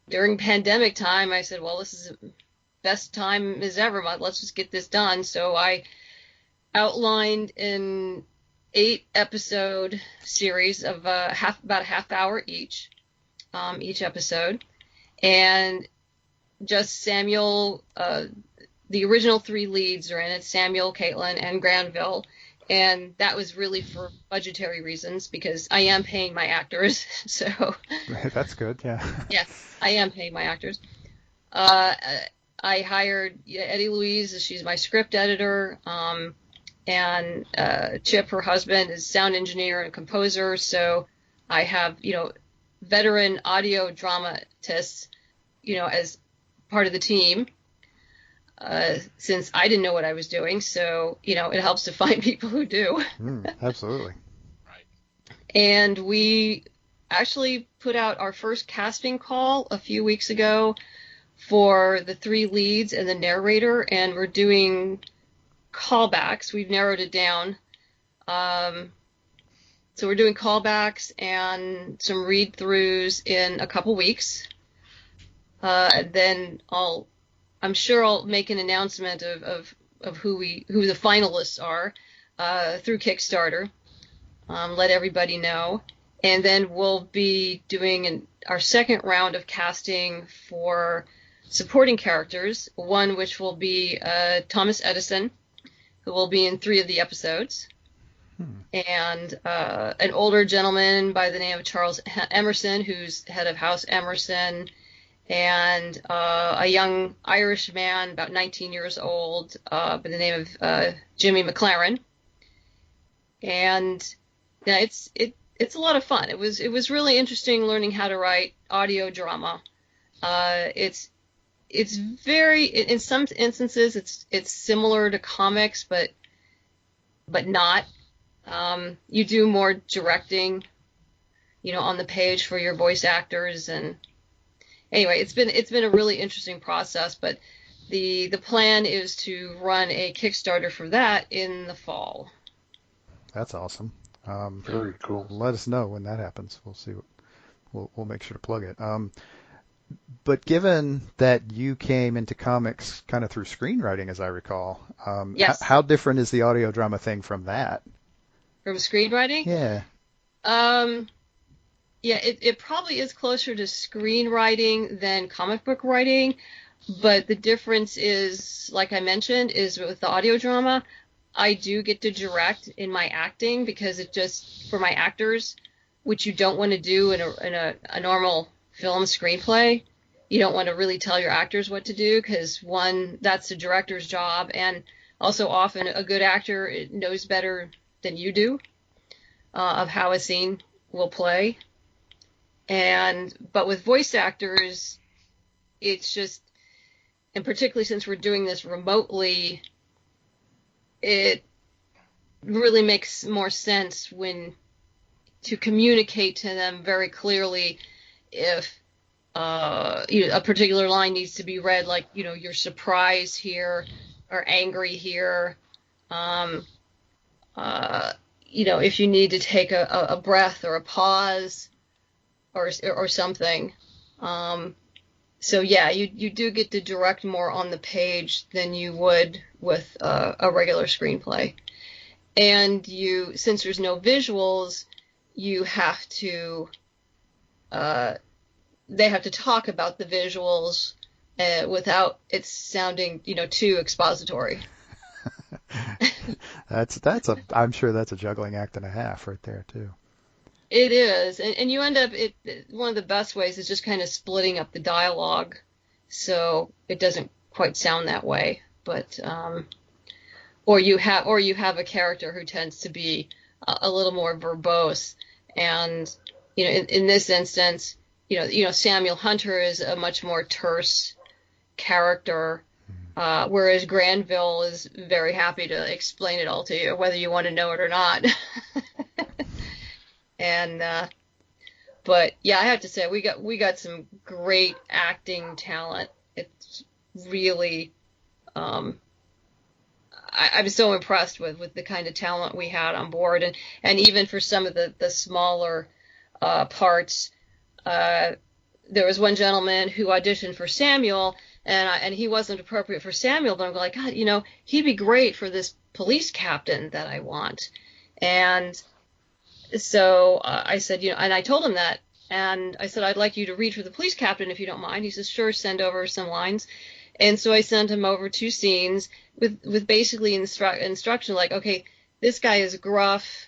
during pandemic time, I said, well, this is the best time as ever. Let's just get this done. So I outlined an 8-episode series of about a half hour each episode, and just Samuel, the original 3 leads are in it, Samuel, Caitlin, and Granville, and that was really for budgetary reasons, because I am paying my actors, so... That's good, yeah. Yeah, I am paying my actors. I hired Eddie Louise, she's my script editor, and Chip, her husband, is sound engineer and composer, so I have, veteran audio dramatists, as part of the team. Since I didn't know what I was doing, so, it helps to find people who do. Absolutely. Right. And actually put out our first casting call a few weeks ago for the 3 leads and the narrator, and we're doing callbacks. We've narrowed it down. So we're doing callbacks and some read-throughs in a couple weeks. Then I'm sure I'll make an announcement of who the finalists are through Kickstarter. Let everybody know. And then we'll be doing our second round of casting for supporting characters, one which will be Thomas Edison, who will be in 3 of the episodes, and an older gentleman by the name of Charles Emerson, who's head of House Emerson, and a young Irish man, about 19 years old, by the name of Jimmy McLaren. And yeah, it's a lot of fun. It was really interesting learning how to write audio drama. It's very, in some instances it's similar to comics, but not. You do more directing, on the page for your voice actors, and anyway, it's been a really interesting process. But the plan is to run a Kickstarter for that in the fall. That's awesome. Very cool. Let us know when that happens. We'll see. We'll make sure to plug it. But given that you came into comics kind of through screenwriting, as I recall, yes. How different is the audio drama thing from that? From screenwriting? Yeah. Yeah, it probably is closer to screenwriting than comic book writing, but the difference is, like I mentioned, is with the audio drama, I do get to direct in my acting, because it just, for my actors, which you don't want to do in a normal film screenplay, you don't want to really tell your actors what to do, because one, that's the director's job, and also often a good actor knows better than you do of how a scene will play. But with voice actors, it's just, and particularly since we're doing this remotely, it really makes more sense to communicate to them very clearly if a particular line needs to be read, like, you're surprised here or angry here. If you need to take a breath or a pause or something. So yeah, you do get to direct more on the page than you would with a regular screenplay. And since there's no visuals, you have to, they have to talk about the visuals without it sounding, too expository. I'm sure that's a juggling act and a half right there too. It is, and you end up, one of the best ways is just kind of splitting up the dialogue, so it doesn't quite sound that way. But or you have a character who tends to be a little more verbose, and in this instance, Samuel Hunter is a much more terse character, whereas Granville is very happy to explain it all to you, whether you want to know it or not. And but yeah, I have to say we got some great acting talent. It's really I'm so impressed with the kind of talent we had on board, and even for some of the smaller parts, there was one gentleman who auditioned for Samuel, and he wasn't appropriate for Samuel, but I'm like, God, he'd be great for this police captain that I want. And so I said, and I told him that, and I said, I'd like you to read for the police captain if you don't mind. He says, sure, send over some lines. And so I sent him over 2 scenes with basically instruction like, okay, this guy is gruff,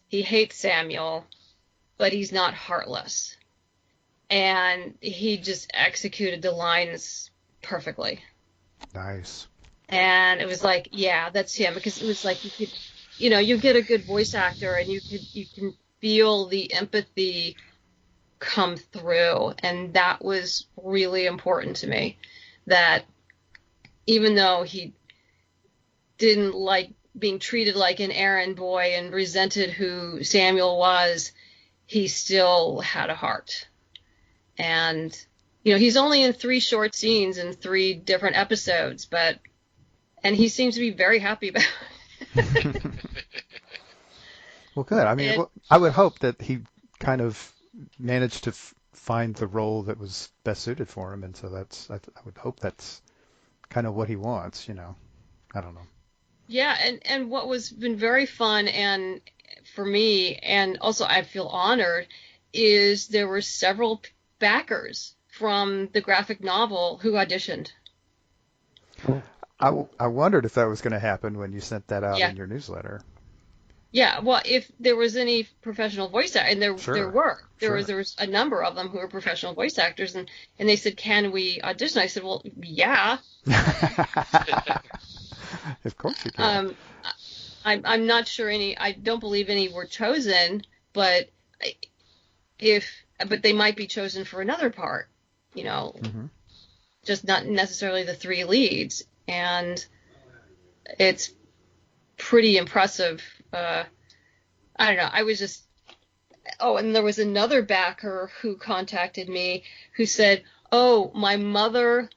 he hates Samuel, but he's not heartless. And he just executed the lines perfectly. Nice. And it was like, yeah, that's him, because it was like you get a good voice actor and you can feel the empathy come through, and that was really important to me, that even though he didn't like being treated like an errand boy and resented who Samuel was, he still had a heart. And, he's only in 3 short scenes in 3 different episodes, and he seems to be very happy about it. Well, good. I mean, I would hope that he kind of managed to find the role that was best suited for him, and so I would hope that's kind of what he wants. I don't know. Yeah, and what was been very fun and for me, and also I feel honored, is there were several backers from the graphic novel who auditioned. I wondered if that was going to happen when you sent that out in your newsletter. Yeah, well, if there was any professional voice actor, and there was a number of them who were professional voice actors, and they said, "Can we audition?" I said, "Well, yeah." Of course you can. I'm not sure any. I don't believe any were chosen, but they might be chosen for another part. Just not necessarily the 3 leads, and it's pretty impressive. I don't know. I was just. Oh, and there was another backer who contacted me who said, "Oh, my mother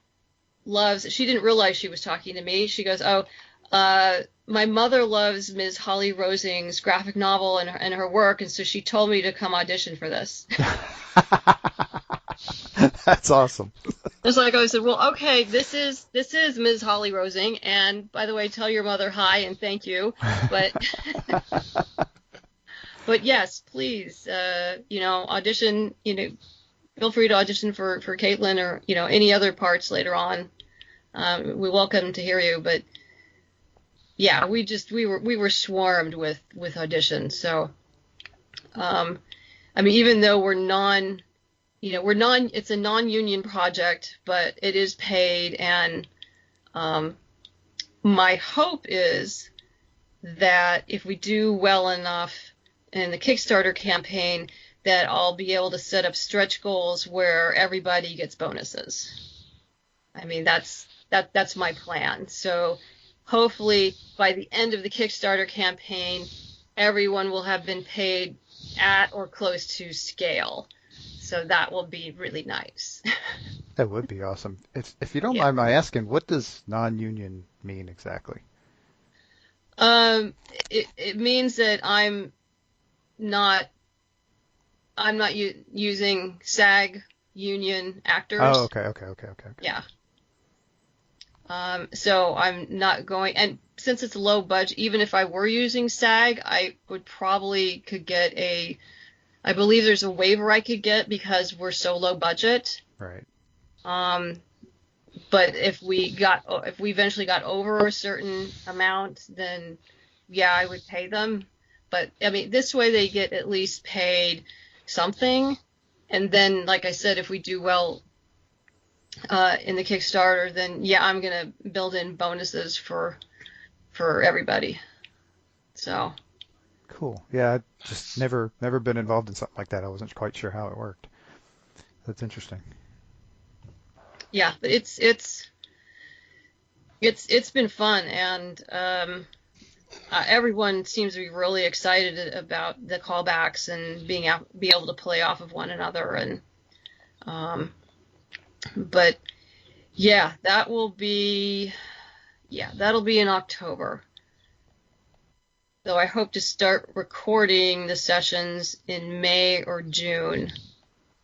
loves." She didn't realize she was talking to me. She goes, "Oh, my mother loves Ms. Holly Rosing's graphic novel and her work, and so she told me to come audition for this." That's awesome. It's like I said, well, okay, this is Ms. Holly Rosing, and by the way, tell your mother hi and thank you. But but yes, please, audition. Feel free to audition for Caitlin or any other parts later on. We welcome to hear you. But yeah, we were swarmed with auditions. So even though it's a non-union project, but it is paid, and my hope is that if we do well enough in the Kickstarter campaign, that I'll be able to set up stretch goals where everybody gets bonuses. That's my plan. So hopefully by the end of the Kickstarter campaign, everyone will have been paid at or close to scale. So that will be really nice. That would be awesome. If you don't mind my asking, what does non-union mean exactly? It means that I'm not using SAG union actors. Oh, okay. Yeah. So I'm not going, and since it's low budget, even if I were using SAG, I would probably could get I believe there's a waiver I could get because we're so low budget. Right. But if we eventually got over a certain amount, then yeah, I would pay them. But this way they get at least paid something. And then, like I said, if we do well in the Kickstarter, then yeah, I'm gonna build in bonuses for everybody. So. Cool. Yeah, I just never been involved in something like that. I wasn't quite sure how it worked. That's interesting. Yeah, but it's been fun, and everyone seems to be really excited about the callbacks and be able to play off of one another, and but yeah, that'll be in October. Though I hope to start recording the sessions in May or June,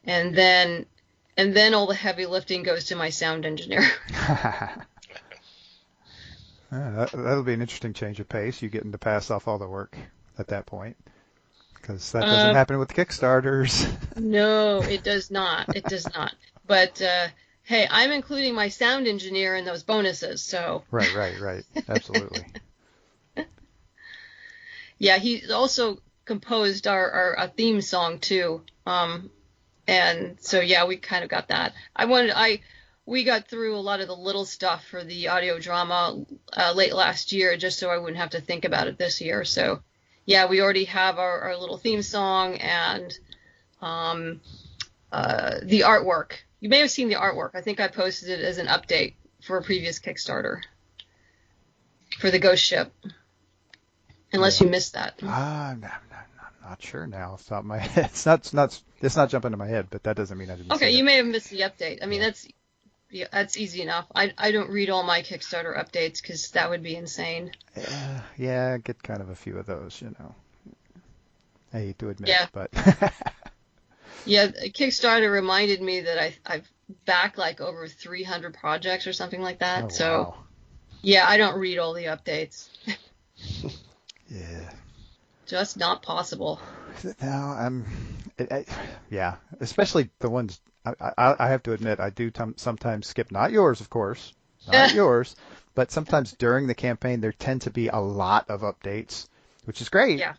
and then all the heavy lifting goes to my sound engineer. That'll be an interesting change of pace. You getting to pass off all the work at that point, because that doesn't happen with Kickstarters. No, it does not. It does not. But hey, I'm including my sound engineer in those bonuses, so. Right. Absolutely. Yeah, he also composed our theme song too, and so yeah, we kind of got that. We got through a lot of the little stuff for the audio drama late last year, just so I wouldn't have to think about it this year. So yeah, we already have our little theme song and the artwork. You may have seen the artwork. I think I posted it as an update for a previous Kickstarter for the ghost ship. Unless you missed that. No, Not sure now. Off the top of my head. It's not jumping to my head, but that doesn't mean I didn't Okay, see you it. may have missed the update. I mean, Yeah. that's easy enough. I don't read all my Kickstarter updates because that would be insane. Yeah, I get kind of a few of those, you know. I hate to admit, Yeah. but Yeah, Kickstarter reminded me that I've backed like over 300 projects or something like that. oh, So wow. yeah, I don't read all the updates. Yeah. Just not possible. No, yeah, especially the ones I have to admit I do sometimes skip. Not yours, of course, not yours, but sometimes during the campaign there tend to be a lot of updates, which is great. Yeah.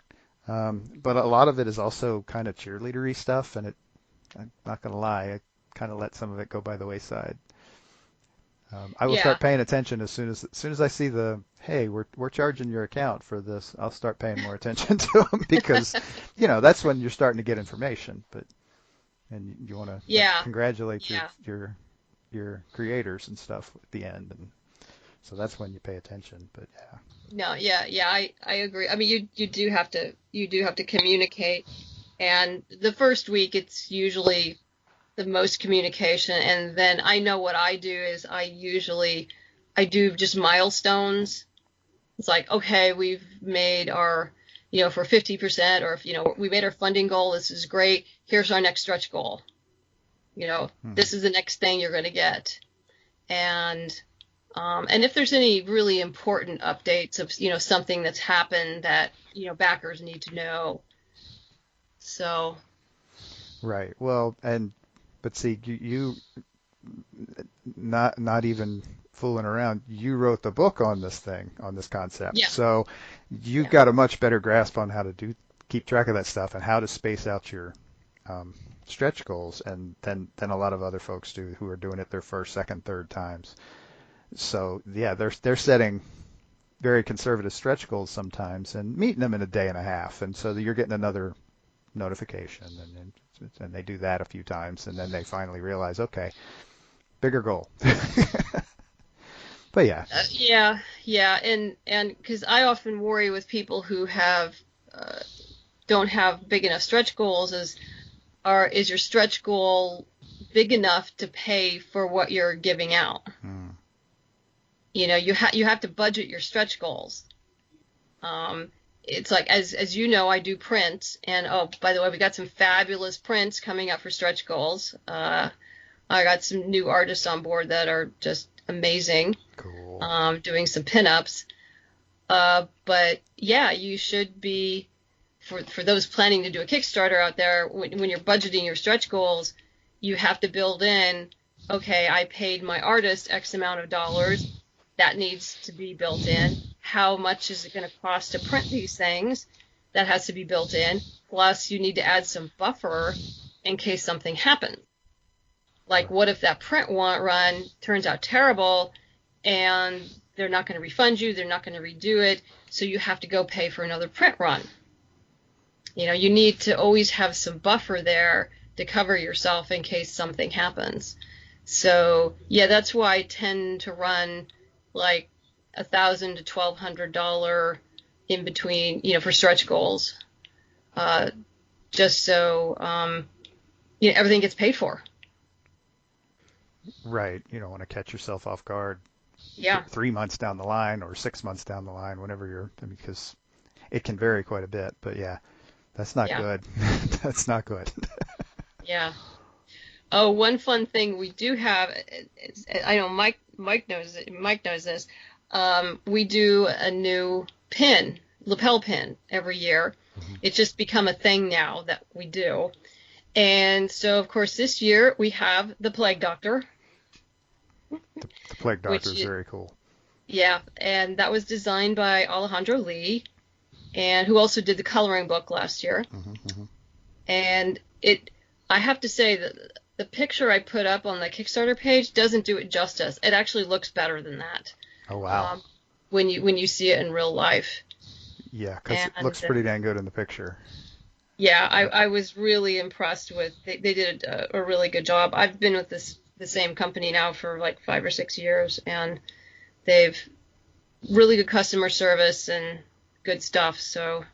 But a lot of it is also kind of cheerleadery stuff, and I'm not gonna lie, I kind of let some of it go by the wayside. I will Yeah. start paying attention as soon as I see hey, we're charging your account for this. I'll start paying more attention to them because, that's when you're starting to get information. And you want to congratulate your creators and stuff at the end, and so that's when you pay attention. But yeah. No, yeah, I agree. I mean, you do have to communicate, and the first week it's usually the most communication, and then I know what I do is I do just milestones. It's like, okay, we've made our, for 50%, or if, we made our funding goal, this is great. Here's our next stretch goal. This is the next thing you're going to get. And if there's any really important updates of, something that's happened that, backers need to know. So. Right. Well, but see, you not even fooling around. You wrote the book on this concept. Yeah. So you've got a much better grasp on how to keep track of that stuff and how to space out your stretch goals, and than a lot of other folks do who are doing it their first, second, third times. So yeah, they're setting very conservative stretch goals sometimes and meeting them in a day and a half, and so you're getting another notification, and they do that a few times, and then they finally realize, okay, bigger goal. But yeah. Yeah, and because I often worry with people who don't have big enough stretch goals is your stretch goal big enough to pay for what you're giving out? You have to budget your stretch goals. It's like, as you know, I do prints, and oh, by the way, we got some fabulous prints coming up for stretch goals. I got some new artists on board that are just amazing. Cool. Doing some pinups. But yeah, you should be, for those planning to do a Kickstarter out there, when you're budgeting your stretch goals, you have to build in, okay, I paid my artist X amount of dollars. That needs to be built in. How much is it going to cost to print these things? That has to be built in. Plus, you need to add some buffer in case something happens. Like, what if that print run turns out terrible and they're not going to refund you, they're not going to redo it, so you have to go pay for another print run. You need to always have some buffer there to cover yourself in case something happens. So, yeah, that's why I tend to run like $1,000 to $1,200 in between, for stretch goals, just so everything gets paid for. Right. You don't want to catch yourself off guard. Yeah. 3 months down the line or 6 months down the line, because it can vary quite a bit. But yeah, that's not good. That's not good. Yeah. Oh, one fun thing we do have, I know Mike knows it. Mike knows this. We do a new lapel pin every year. Mm-hmm. It's just become a thing now that we do. And so, of course, this year we have the Plague Doctor. The Plague Doctor is very cool. Yeah, and that was designed by Alejandro Lee, and who also did the coloring book last year. Mm-hmm. And I have to say that the picture I put up on the Kickstarter page doesn't do it justice. It actually looks better than that. Oh, wow. When you see it in real life. Yeah, because it looks pretty dang good in the picture. Yeah, I was really impressed with. They did a really good job. I've been with the same company now for like 5 or 6 years, and they've really good customer service and good stuff. So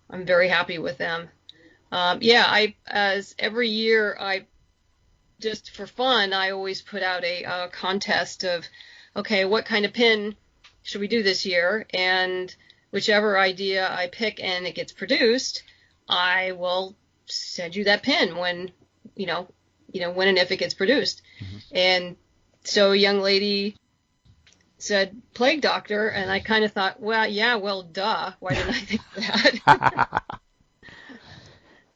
I'm very happy with them. As every year, just for fun, I always put out a contest of, okay, what kind of pin should we do this year? And whichever idea I pick and it gets produced, I will send you that pin when and if it gets produced. Mm-hmm. And so a young lady said plague doctor, and I kind of thought, well, duh. Why didn't I think of that?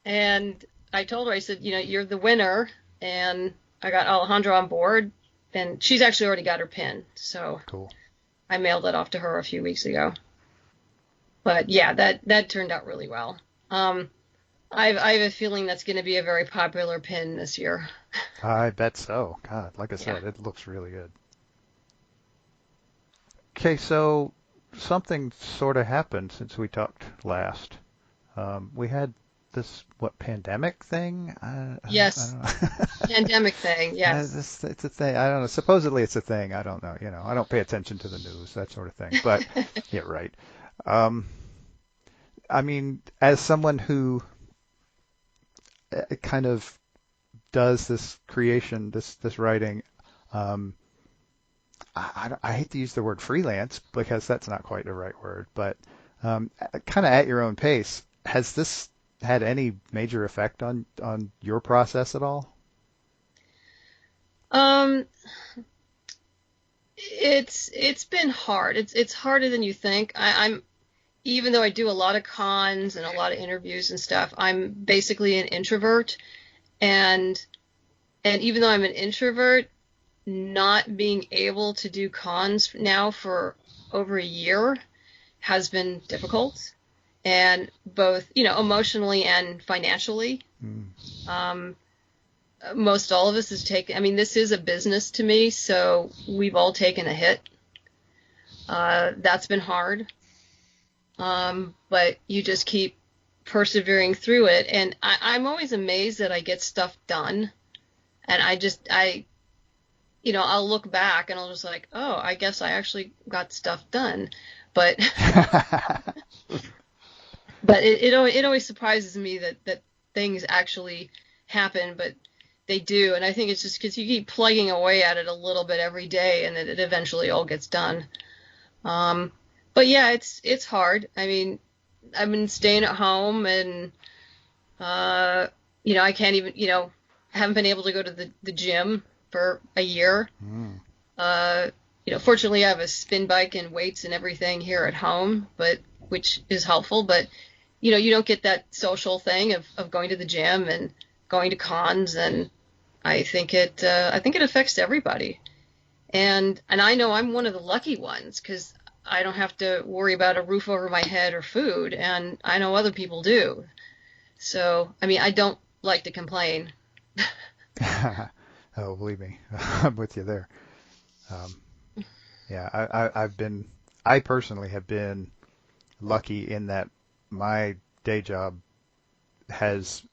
And I told her, I said, you're the winner, and I got Alejandra on board, and she's actually already got her pin. So cool. I mailed it off to her a few weeks ago. But yeah, that turned out really well. I have a feeling that's going to be a very popular pin this year. I bet so. God, like I said, it looks really good. Okay, so something sort of happened since we talked last. We had this, pandemic thing? Yes. I don't know. Pandemic thing, yes. It's a thing. I don't know. Supposedly it's a thing. I don't know. I don't pay attention to the news, that sort of thing. But, yeah, right. I mean, as someone who kind of does this creation, this writing, I hate to use the word freelance because that's not quite the right word, but kind of at your own pace. Has this had any major effect on your process at all? It's been hard. It's harder than you think. I'm even though I do a lot of cons and a lot of interviews and stuff, I'm basically an introvert, and even though I'm an introvert, not being able to do cons now for over a year has been difficult, and both emotionally and financially. Most all of us has taken. I mean, this is a business to me, so we've all taken a hit. That's been hard. But you just keep persevering through it. And I'm always amazed that I get stuff done. And I'll look back and I'll just like, oh, I guess I actually got stuff done. But, but it always surprises me that things actually happen, but they do. And I think it's just because you keep plugging away at it a little bit every day and it eventually all gets done. But yeah, it's hard. I mean, I've been staying at home and, I can't even, haven't been able to go to the gym for a year. Fortunately I have a spin bike and weights and everything here at home, which is helpful, but, you don't get that social thing of going to the gym and going to cons. And I think it affects everybody. And I know I'm one of the lucky ones because I don't have to worry about a roof over my head or food, and I know other people do. So, I mean, I don't like to complain. Oh, believe me, I'm with you there. I personally have been lucky in that my day job has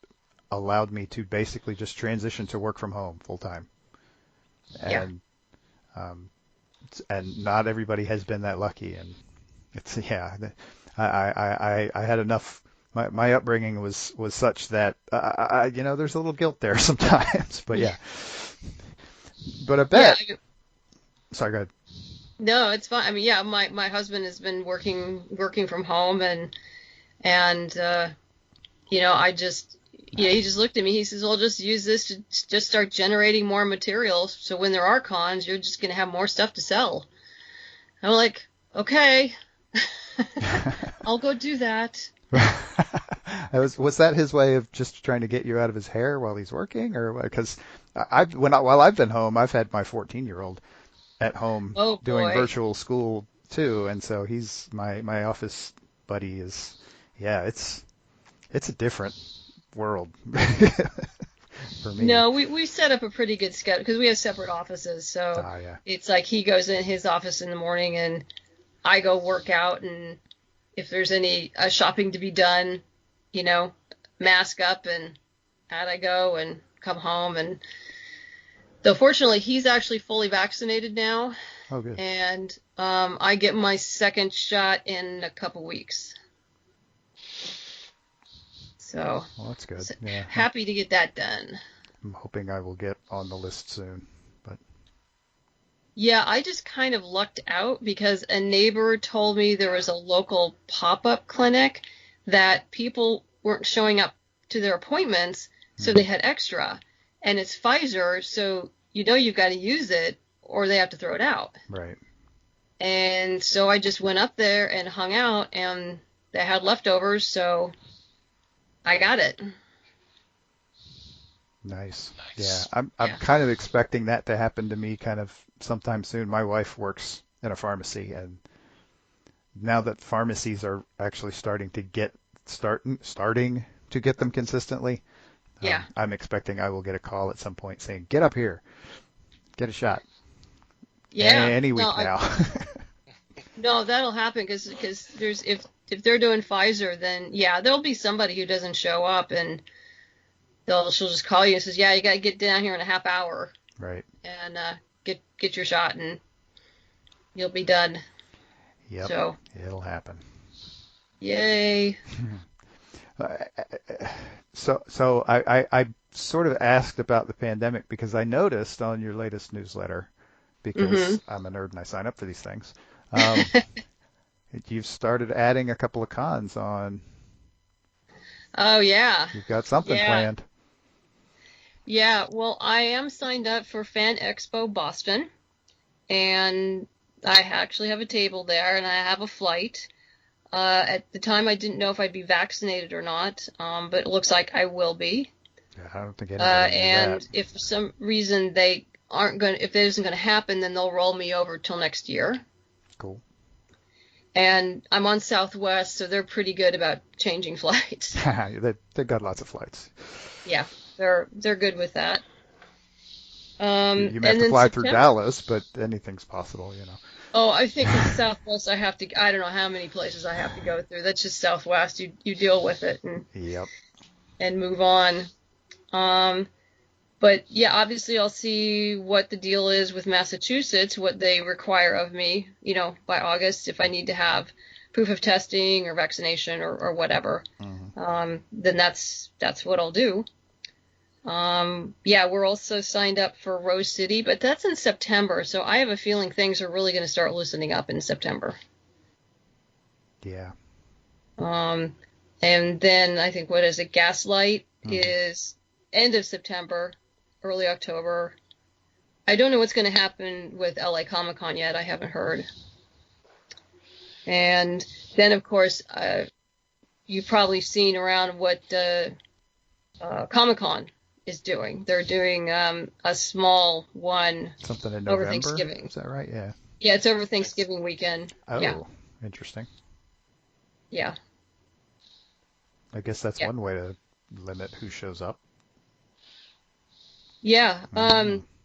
allowed me to basically just transition to work from home full time. And, and not everybody has been that lucky, and it's I had enough. My upbringing was such that there's a little guilt there sometimes, but yeah. But I bet. Yeah, sorry, go ahead. No, it's fine. I mean, yeah, my husband has been working from home, and I just. Yeah, he just looked at me. He says, well, just use this to just start generating more material. So when there are cons, you're just going to have more stuff to sell. I'm like, okay, I'll go do that. Was that his way of just trying to get you out of his hair while he's working? Or because while I've been home, I've had my 14-year-old at home doing virtual school too. And so he's my office buddy is, it's a different world for me. No, we set up a pretty good schedule because we have separate offices. So It's like he goes in his office in the morning and I go work out, and if there's any shopping to be done, mask up and out I go and come home. And though fortunately he's actually fully vaccinated now. Oh, good. And I get my second shot in a couple weeks. So, well, that's good. Yeah. Happy to get that done. I'm hoping I will get on the list soon. But yeah, I just kind of lucked out because a neighbor told me there was a local pop-up clinic that people weren't showing up to their appointments, so they had extra. And it's Pfizer, so you've got to use it or they have to throw it out. Right. And so I just went up there and hung out, and they had leftovers, so I got it. Nice. Yeah, I'm kind of expecting that to happen to me kind of sometime soon. My wife works in a pharmacy, and now that pharmacies are actually starting to get them consistently, I'm expecting I will get a call at some point saying, "Get up here, get a shot." Yeah. Any week now. No, that'll happen because there's if they're doing Pfizer, then there'll be somebody who doesn't show up, and she'll just call you and says, you got to get down here in a half hour, right? And get your shot, and you'll be done. Yep. So it'll happen. Yay. So I sort of asked about the pandemic because I noticed on your latest newsletter, because I'm a nerd and I sign up for these things. You've started adding a couple of cons on. Oh, yeah. You've got something planned. Yeah, well, I am signed up for Fan Expo Boston, and I actually have a table there, and I have a flight. At the time, I didn't know if I'd be vaccinated or not, but it looks like I will be. Yeah, I don't think anybody knew and that. if for some reason if it isn't going to happen, then they'll roll me over till next year. Cool. And I'm on Southwest, so they're pretty good about changing flights. They've got lots of flights. Yeah, they're good with that. You may have to fly through Dallas, but anything's possible, Oh, I think with Southwest, I don't know how many places I have to go through. That's just Southwest. You deal with it and move on. But yeah, obviously I'll see what the deal is with Massachusetts, what they require of me, by August, if I need to have proof of testing or vaccination or whatever. Then that's what I'll do. We're also signed up for Rose City, but that's in September, so I have a feeling things are really going to start loosening up in September. Yeah. And then I think, Gaslight is end of September, early October. I don't know what's going to happen with LA Comic-Con yet. I haven't heard. And then, of course, you've probably seen around what Comic-Con is doing. They're doing a small one. Something in over November? Thanksgiving. Is that right? Yeah. Yeah, it's over Thanksgiving weekend. Oh, interesting. Yeah. I guess that's one way to limit who shows up. Yeah.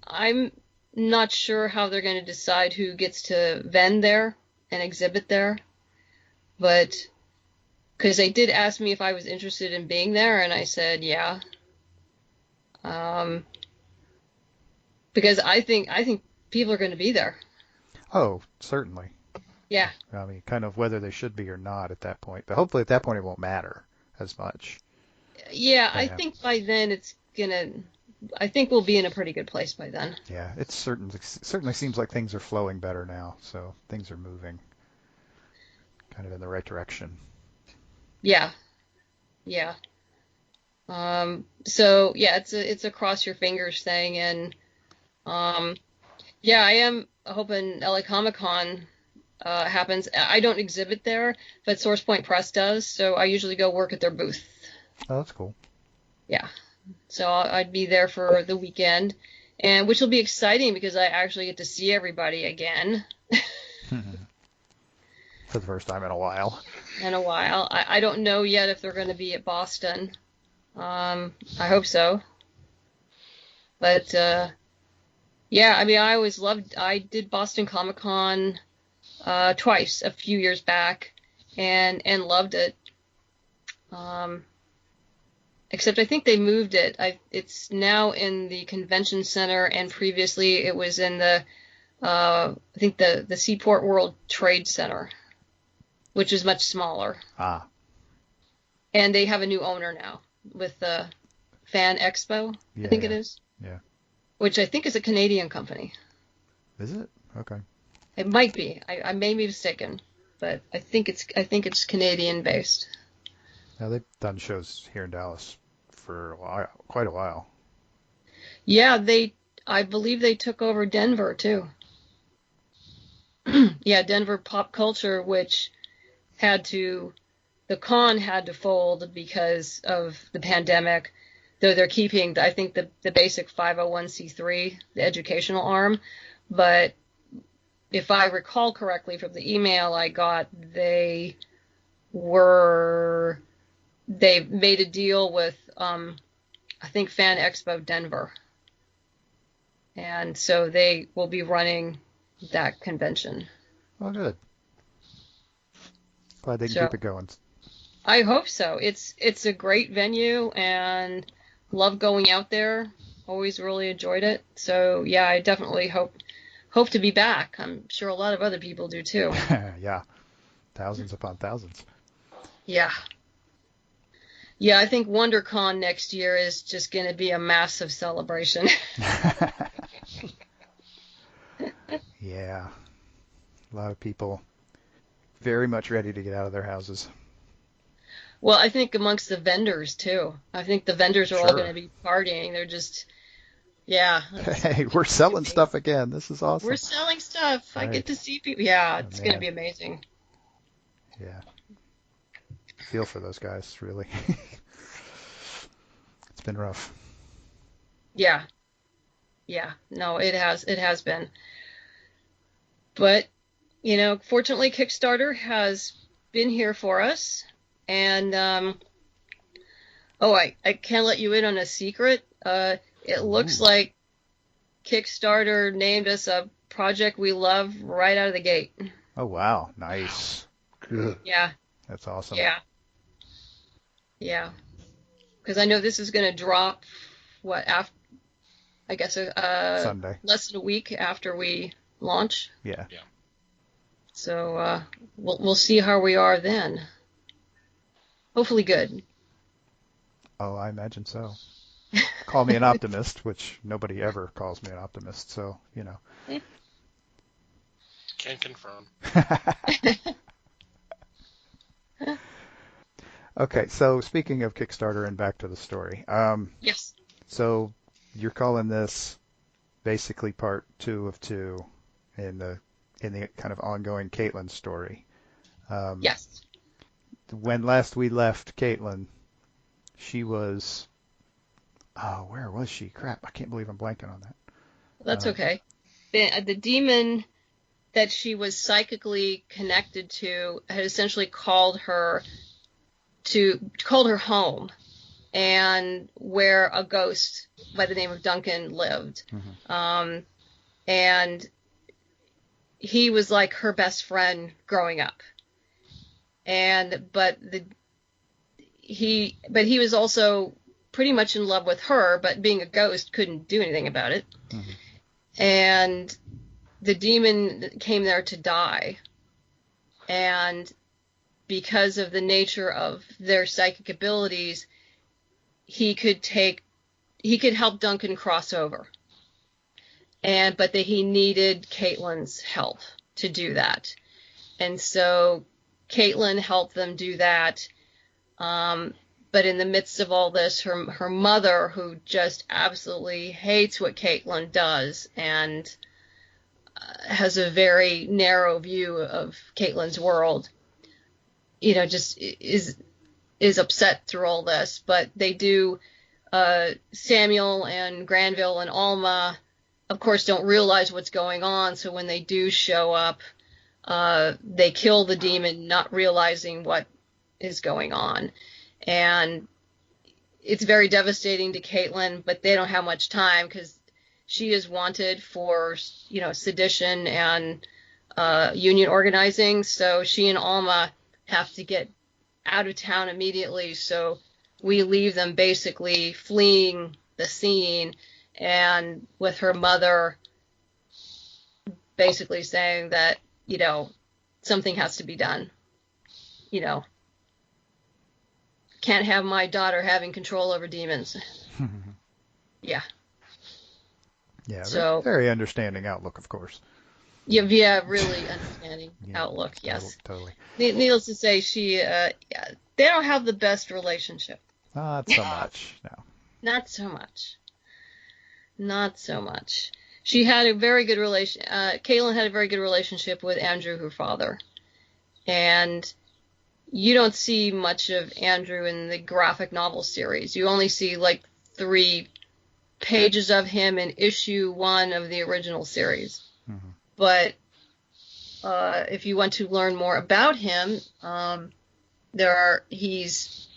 I'm not sure how they're going to decide who gets to vend there and exhibit there, but because they did ask me if I was interested in being there, and I said yeah. Because I think people are going to be there. Oh, certainly. Yeah. I mean, kind of whether they should be or not at that point. But hopefully at that point it won't matter as much. Yeah, I think by then I think we'll be in a pretty good place by then. Yeah, it certainly seems like things are flowing better now, so things are moving kind of in the right direction. Yeah. Yeah. So yeah, it's a cross your fingers thing, and I am hoping LA Comic-Con happens. I don't exhibit there, but Source Point Press does, so I usually go work at their booth. Oh, that's cool. Yeah. So I'd be there for the weekend, and which will be exciting because I actually get to see everybody again. For the first time in a while. I don't know yet if they're going to be at Boston. I hope so. But I mean, I did Boston Comic-Con twice a few years back, and loved it. Except I think they moved it. It's now in the convention center, and previously it was in the I think the Seaport World Trade Center, which is much smaller. And they have a new owner now with the Fan Expo, Yeah, I think it yeah. is. Yeah. Which I think is a Canadian company. Is it? Okay. It might be. I may be mistaken, but I think it's Canadian based. Now they've done shows here in Dallas for a while, quite a while. Yeah, I believe they took over Denver too. Yeah, Denver Pop Culture, which the con had to fold because of the pandemic, though they're keeping, I think, the basic 501c3, the educational arm. But if I recall correctly from the email I got, they made a deal with, I think, Fan Expo Denver. And so they will be running that convention. Oh, good. Glad they can So keep it going. I hope so. It's a great venue and love going out there. Always really enjoyed it. So yeah, I definitely hope to be back. I'm sure a lot of other people do too. Yeah. Thousands upon thousands. Yeah. Yeah, I think WonderCon next year is just going to be a massive celebration. Yeah. A lot of people very much ready to get out of their houses. Well, I think amongst the vendors too. I think the vendors are all Sure. going to be partying. They're just, yeah. Hey, we're selling stuff again. This is awesome. We're selling stuff. I Right. get to see people. Yeah, it's going to man. be amazing. Yeah. Feel for those guys, really. It's been rough. Yeah. Yeah. No, it has been. But, fortunately Kickstarter has been here for us. And I can't let you in on a secret. It looks Ooh. like Kickstarter named us a project we love right out of the gate. Oh, wow. Nice. Good. Yeah. That's awesome. Yeah. Yeah. Because I know this is going to drop, after, I guess, Sunday. less than a week after we launch. Yeah. So we'll see how we are then. Hopefully good. Oh, I imagine so. Call me an optimist, which nobody ever calls me an optimist, so, Can confirm. Okay, so speaking of Kickstarter and back to the story. Yes. So you're calling this basically part 2 of 2 in the kind of ongoing Caitlin story. Yes. When last we left Caitlin, she was, where was she? Crap, I can't believe I'm blanking on that. That's okay. The demon that she was psychically connected to had essentially called her home, and where a ghost by the name of Duncan lived. Mm-hmm. And he was like her best friend growing up. But he was also pretty much in love with her, but being a ghost couldn't do anything about it. Mm-hmm. And the demon came there to die. And because of the nature of their psychic abilities, he could help Duncan cross over. But he needed Caitlin's help to do that. And so Caitlin helped them do that. But in the midst of all this, her mother, who just absolutely hates what Caitlin does and has a very narrow view of Caitlin's world, just is upset through all this. But they do, Samuel and Granville and Alma, of course, don't realize what's going on. So when they do show up, they kill the demon, not realizing what is going on. And it's very devastating to Caitlin, but they don't have much time because she is wanted for, sedition and union organizing. So she and Alma have to get out of town immediately. So we leave them basically fleeing the scene, and with her mother basically saying that, something has to be done, can't have my daughter having control over demons. Yeah. Yeah, So very understanding outlook, of course. yeah, really understanding outlook. Yes. Totally. Needless to say, they don't have the best relationship. Not so much, no. Not so much. Not so much. She had a very good Caitlin had a very good relationship with Andrew, her father. And you don't see much of Andrew in the graphic novel series. You only see like 3 pages of him in issue 1 of the original series. Mm-hmm. But if you want to learn more about him, he's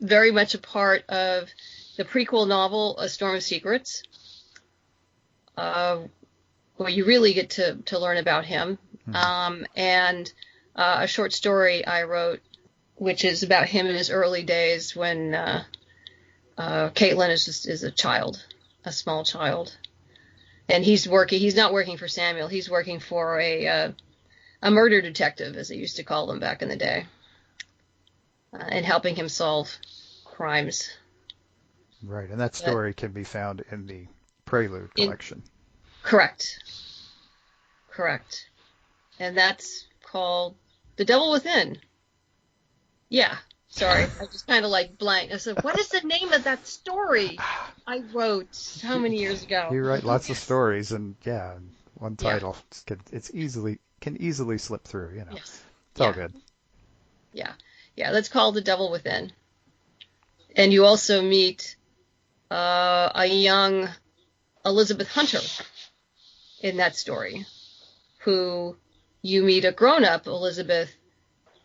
very much a part of the prequel novel, A Storm of Secrets, where you really get to learn about him. Mm-hmm. And a short story I wrote, which is about him in his early days when Caitlin is a child, a small child. And he's not working for Samuel, he's working for a murder detective, as they used to call them back in the day, and helping him solve crimes. Right, and that story can be found in the Prelude collection. Correct. And that's called The Devil Within. Yeah. Sorry, I just kind of like blanked. I said, what is the name of that story I wrote so many years ago? You write lots of stories, and one title. Yeah. Can easily slip through, you know. Yes. It's all good. Yeah. That's called The Devil Within. And you also meet a young Elizabeth Hunter in that story, who you meet a grown-up Elizabeth.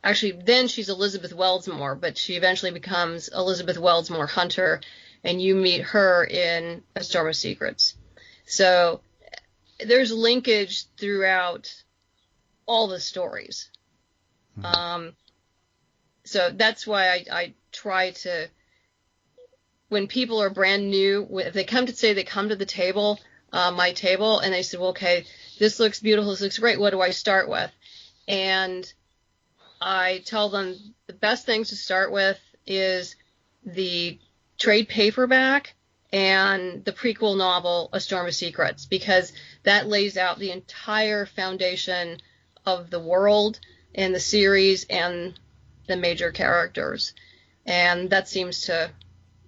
Actually, then she's Elizabeth Weldsmore, but she eventually becomes Elizabeth Weldsmore Hunter, and you meet her in A Storm of Secrets. So there's linkage throughout all the stories. Mm-hmm. So that's why I try to, when people are brand new, if they come to the table, my table, and they say, well, okay, this looks beautiful, this looks great, what do I start with? And I tell them the best things to start with is the trade paperback and the prequel novel, A Storm of Secrets, because that lays out the entire foundation of the world and the series and the major characters. And that seems to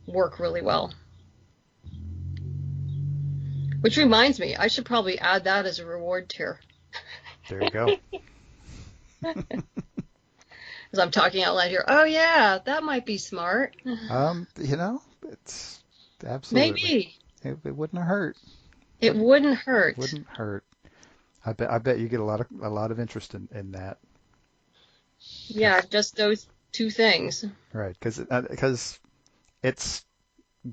work really well. Which reminds me, I should probably add that as a reward tier. There you go. As I'm talking out loud here, oh yeah, that might be smart. It's absolutely. Maybe. It wouldn't hurt. It wouldn't hurt. Wouldn't hurt. I bet you get a lot of interest in that. Yeah, just those 2 things. Right, because it's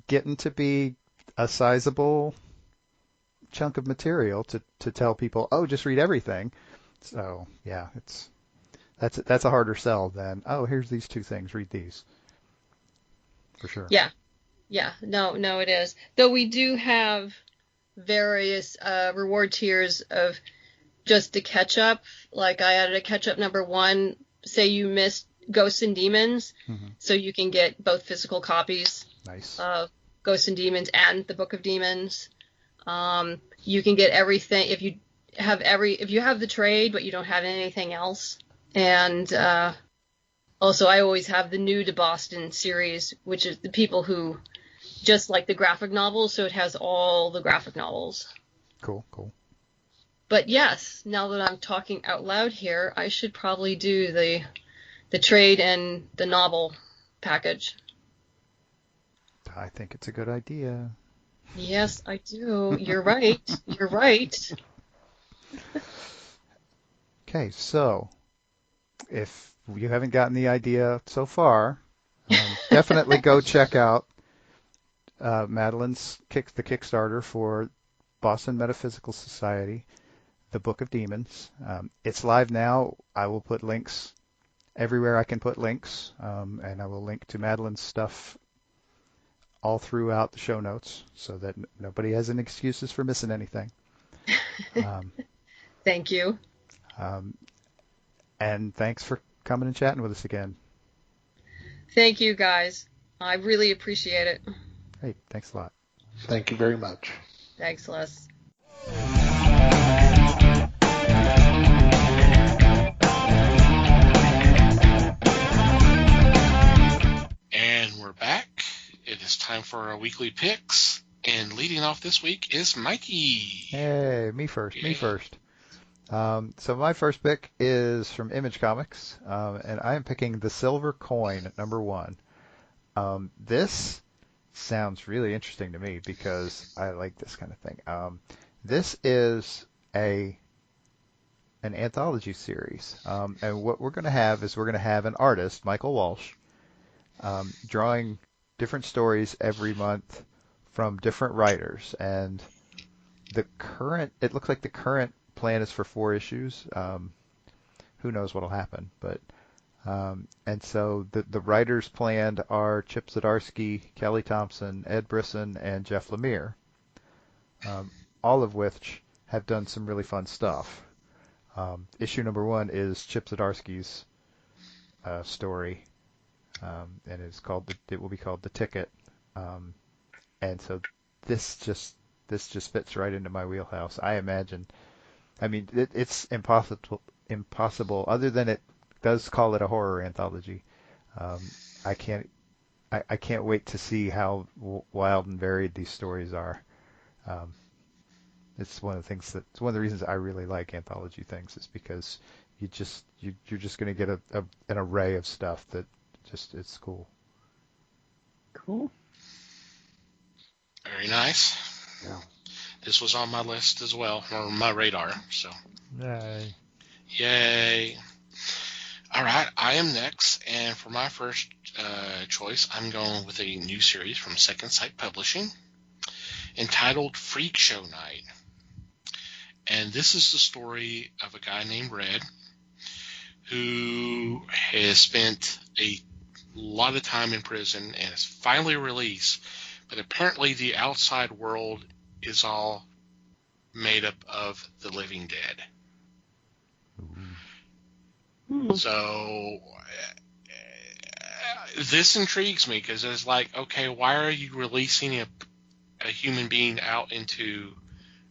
getting to be a sizable chunk of material to tell people, oh, just read everything. So yeah, that's a harder sell than, oh, here's these 2 things, read these. For sure. Yeah. No, it is. Though we do have various reward tiers of just to catch up. Like I added a catch up number 1. Say you missed Ghosts and Demons, mm-hmm. So you can get both physical copies. Nice. Of Ghosts and Demons and the Book of Demons. You can get everything if you have the trade, but you don't have anything else. And also, I always have the New to Boston series, which is the people who just like the graphic novels, so it has all the graphic novels. Cool. But yes, now that I'm talking out loud here, I should probably do the trade and the novel package. I think it's a good idea. Yes, I do. You're right. You're right. Okay, so if you haven't gotten the idea so far, definitely go check out Madeline's the Kickstarter for Boston Metaphysical Society, the Book of Demons. It's live now. I will put links everywhere I can put links, and I will link to Madeline's stuff all throughout the show notes so that nobody has any excuses for missing anything. Thank you. And thanks for coming and chatting with us again. Thank you, guys. I really appreciate it. Hey, thanks a lot. Thank you very much. Thanks, Les. And we're back. It is time for our weekly picks. And leading off this week is Mikey. Hey, me first. So my first pick is from Image Comics, and I am picking The Silver Coin at number 1. This sounds really interesting to me because I like this kind of thing. This is an anthology series, and what we're going to have is an artist, Michael Walsh, drawing different stories every month from different writers, and it looks like the current plan is for 4 issues. Who knows what'll happen, but and so the writers planned are Chip Zdarsky, Kelly Thompson, Ed Brisson, and Jeff Lemire, all of which have done some really fun stuff. Issue number 1 is Chip Zdarsky's story, and it will be called The Ticket, and so this just fits right into my wheelhouse. I imagine. I mean, it's impossible. Other than it does call it a horror anthology. I can't wait to see how wild and varied these stories are. It's one of the reasons I really like anthology things, is because you're just going to get an array of stuff that it's cool. Cool. Very nice. Yeah. This was on my list as well, or my radar. So. Yay. All right, I am next, and for my first choice, I'm going with a new series from Second Sight Publishing entitled Freak Show Night. And this is the story of a guy named Red who has spent a lot of time in prison and is finally released, but apparently the outside world is all made up of the living dead. So this intrigues me because it's like, okay, why are you releasing a human being out into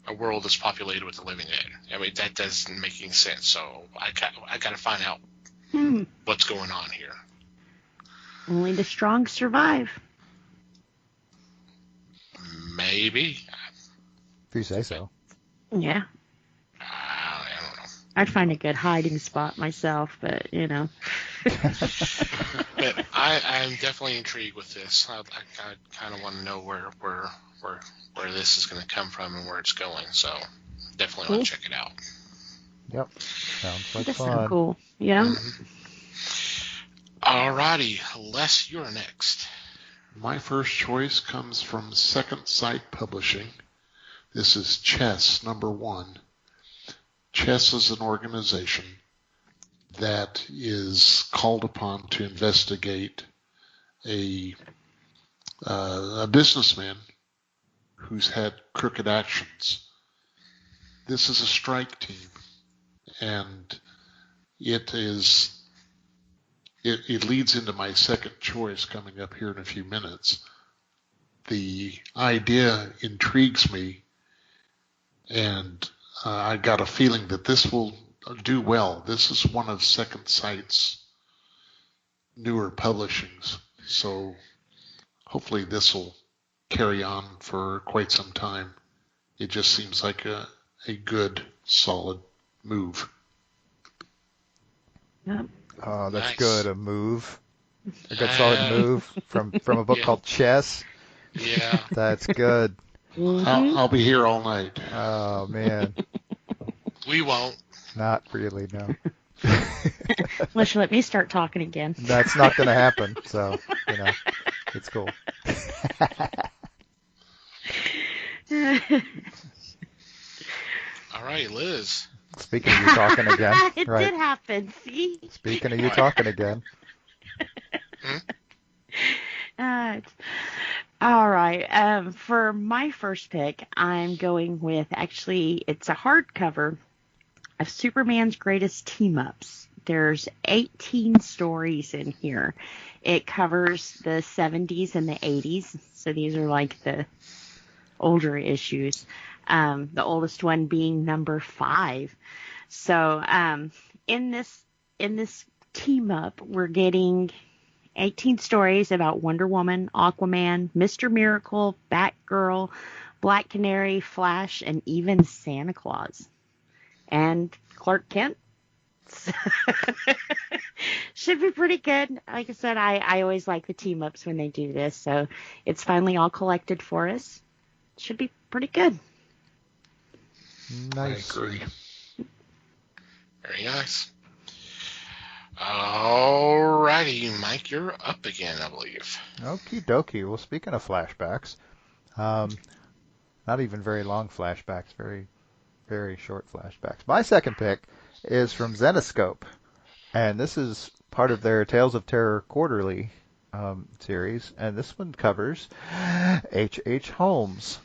a world that's populated with the living dead? I mean, that doesn't make any sense. So I got to find out what's going on here. Only the strong survive. Maybe. If you say so. Yeah. I don't know. I'd find a good hiding spot myself, but you know. But I'm definitely intrigued with this. I kind of want to know where this is going to come from and where it's going. So definitely want to check it out. Yep. Sounds like That fun. sounds cool. Yeah. Alrighty, Les, you're next. My first choice comes from Second Sight Publishing. This is Chess number 1. Chess is an organization that is called upon to investigate a businessman who's had crooked actions. This is a strike team, and it leads into my second choice coming up here in a few minutes. The idea intrigues me, and I got a feeling that this will do well. This is one of Second Sight's newer publishings, so hopefully this will carry on for quite some time. It just seems like a good, solid move. Yep. Oh, that's Nice. good. A move. A good solid move from a book called Chess. Yeah. That's good. I'll be here all night. Oh, man. We won't. Not really, no. Unless you let me start talking again. That's not going to happen, so, it's cool. All right, Liz. Speaking of you talking again. It right. did happen, see? Speaking of you talking again. All right. For my first pick, I'm going with, actually, it's a hardcover of Superman's Greatest Team-Ups There's 18 stories in here. It covers the 70s and the 80s, so these are like the older issues. The oldest one being number 5. So in this team up, we're getting 18 stories about Wonder Woman, Aquaman, Mr. Miracle, Batgirl, Black Canary, Flash, and even Santa Claus. And Clark Kent. Should be pretty good. Like I said, I always like the team ups when they do this, so it's finally all collected for us. Should be pretty good. Nice. I agree. Very nice. Alrighty, Mike, you're up again, I believe. Okie dokie. Well, speaking of flashbacks, not even very long flashbacks, very, very short flashbacks. My second pick is from Zenescope, and this is part of their Tales of Terror Quarterly series, and this one covers H.H. Holmes.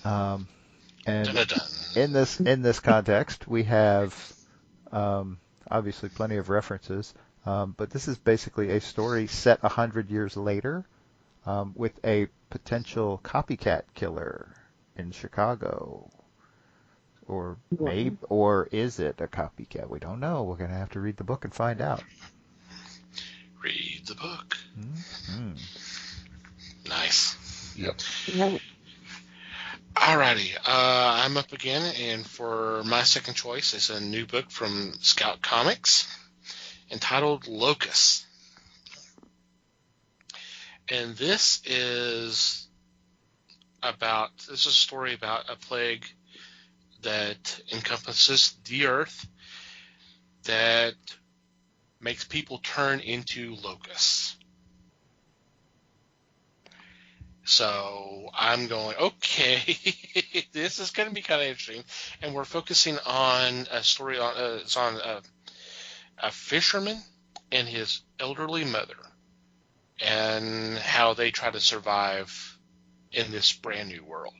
And Dun-dun-dun. in this context, we have obviously plenty of references, but this is basically a story set 100 years later with a potential copycat killer in Chicago. Or maybe, or is it a copycat? We don't know. We're going to have to read the book and find out. Read the book. Mm-hmm. Nice. Yep. Alrighty, I'm up again, and for my second choice is a new book from Scout Comics entitled Locust. And this is a story about a plague that encompasses the earth that makes people turn into locusts. So I'm going, okay, this is going to be kind of interesting. And we're focusing on a story it's on a fisherman and his elderly mother and how they try to survive in this brand new world.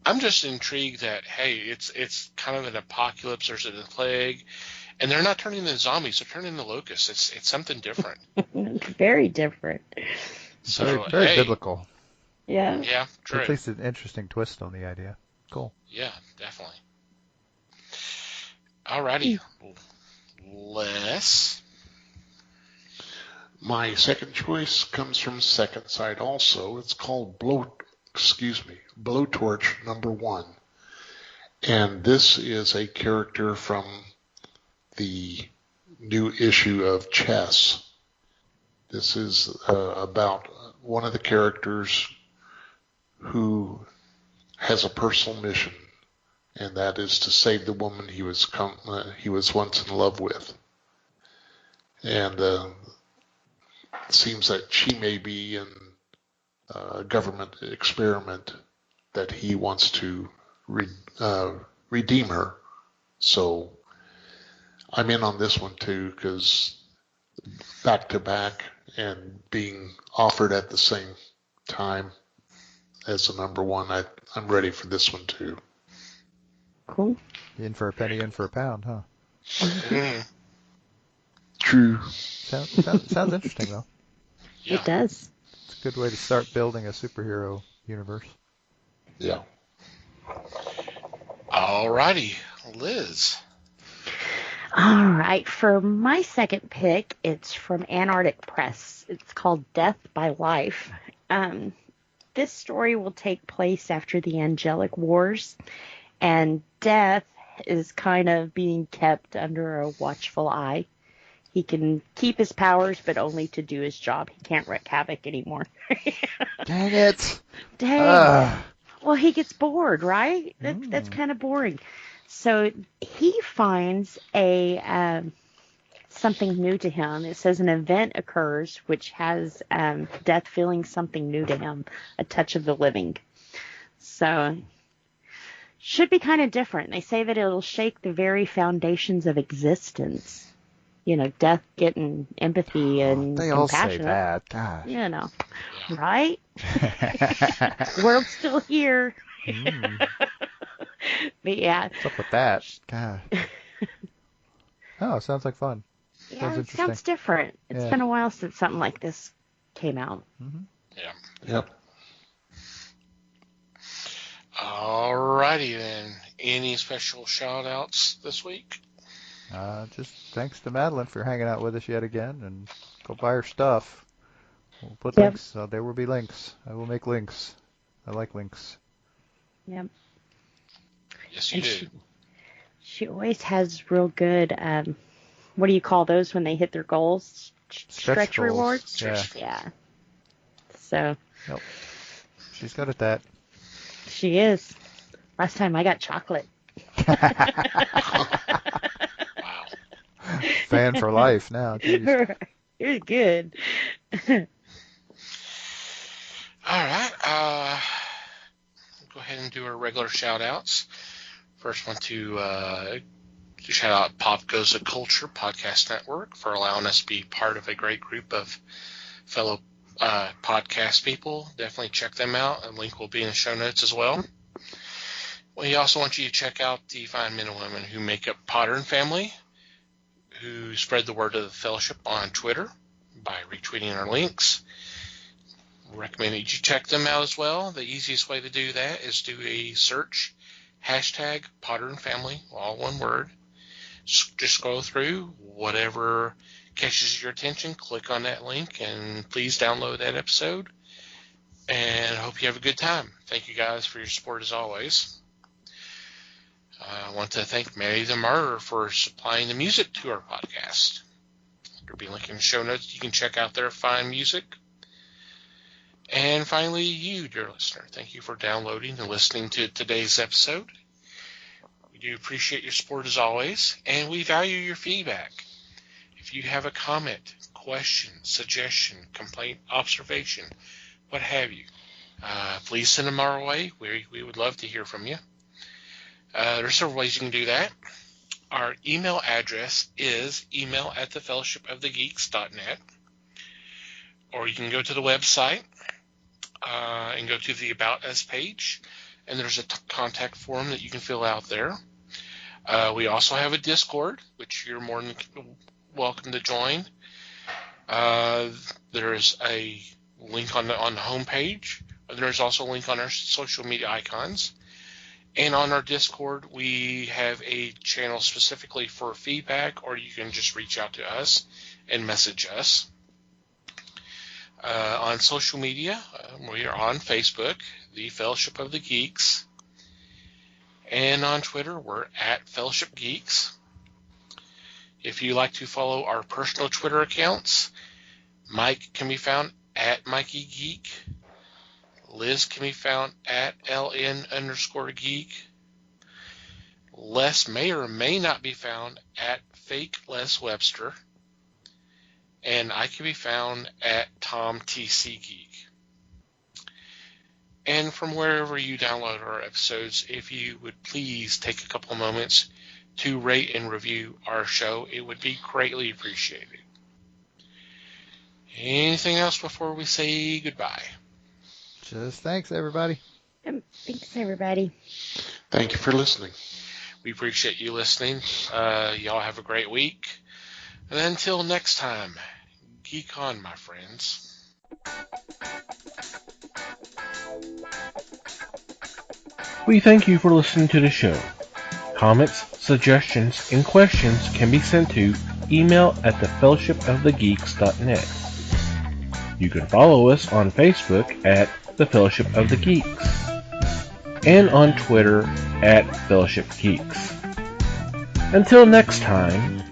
I'm just intrigued that, hey, it's kind of an apocalypse, there's a plague, and they're not turning into zombies, they're turning into locusts. It's something different. Very different. So very biblical. Yeah. Yeah, true. At least an interesting twist on the idea. Cool. Yeah, definitely. Alrighty. Les? My second choice comes from Second Sight also. It's called Blowtorch number 1. And this is a character from the new issue of Chess. This is about one of the characters who has a personal mission, and that is to save the woman he was once in love with. And it seems that she may be in a government experiment that he wants to redeem her. So I'm in on this one too, because back to back and being offered at the same time as the number 1, I'm ready for this one too. Cool. In for a penny, in for a pound, huh? True. Sounds interesting though. Yeah. It does. It's a good way to start building a superhero universe. Yeah. Alrighty, Liz. All right, for my second pick, it's from Antarctic Press. It's called Death by Life. This story will take place after the Angelic Wars, and Death is kind of being kept under a watchful eye. He can keep his powers, but only to do his job. He can't wreak havoc anymore. Dang it! Dang. Well, he gets bored, right? That's kind of boring. So he finds something new to him. It says an event occurs which has Death feeling something new to him, a touch of the living. So should be kind of different. They say that it'll shake the very foundations of existence. You know, Death getting empathy and they all compassion. say that. Gosh. You know, right? World's still here. But yeah. What's up with that? God. Oh, sounds like fun. Yeah, it sounds different. It's been a while since something like this came out. Mm-hmm. Yeah. Yep. Alrighty then. Any special shout outs this week? Just thanks to Madeline for hanging out with us yet again, and go buy her stuff. We'll put Yep. links. There will be links. I will make links. I like links. Yep. Yes, you do. She always has real good, what do you call those when they hit their goals? Stretch goals. rewards? Yeah. So. Yep. She's good at that. She is. Last time I got chocolate. Wow. Fan for life now. Jeez. You're good. All right. Go ahead and do our regular shout outs. First one to shout out Pop Goes the Culture Podcast Network for allowing us to be part of a great group of fellow podcast people. Definitely check them out. A link will be in the show notes as well. We also want you to check out the fine men and women who make up Potter and Family, who spread the word of the fellowship on Twitter by retweeting our links. Recommend that you check them out as well. The easiest way to do that is do a search, hashtag Potter and Family, all one word. Just scroll through, whatever catches your attention, click on that link, and please download that episode. And I hope you have a good time. Thank you guys for your support as always. I want to thank Mary the Martyr for supplying the music to our podcast. There'll be a link in the show notes. You can check out their fine music. And finally, you, dear listener, thank you for downloading and listening to today's episode. We do appreciate your support as always, and we value your feedback. If you have a comment, question, suggestion, complaint, observation, what have you, please send them our way. We would love to hear from you. There are several ways you can do that. Our email address is email@thefellowshipofthegeeks.net, or you can go to the website and go to the About Us page, and there's a contact form that you can fill out there. We also have a Discord, which you're more than welcome to join. There is a link on the homepage. There's also a link on our social media icons. And on our Discord, we have a channel specifically for feedback, or you can just reach out to us and message us. On social media, we are on Facebook, The Fellowship of the Geeks. And on Twitter, we're at Fellowship Geeks. If you like to follow our personal Twitter accounts, Mike can be found at Mikey Geek. Liz can be found at LN_geek. Les may or may not be found at Fake Les Webster. And I can be found at Tom TC Geek. And from wherever you download our episodes, if you would please take a couple of moments to rate and review our show, it would be greatly appreciated. Anything else before we say goodbye? Just thanks, everybody. Thanks, everybody. Thank you for listening. We appreciate you listening. Y'all have a great week. And until next time, geek on, my friends. We thank you for listening to the show. Comments, suggestions, and questions can be sent to email@thefellowshipofthegeeks.net. You can follow us on Facebook at The Fellowship of the Geeks and on Twitter at Fellowship Geeks. Until next time,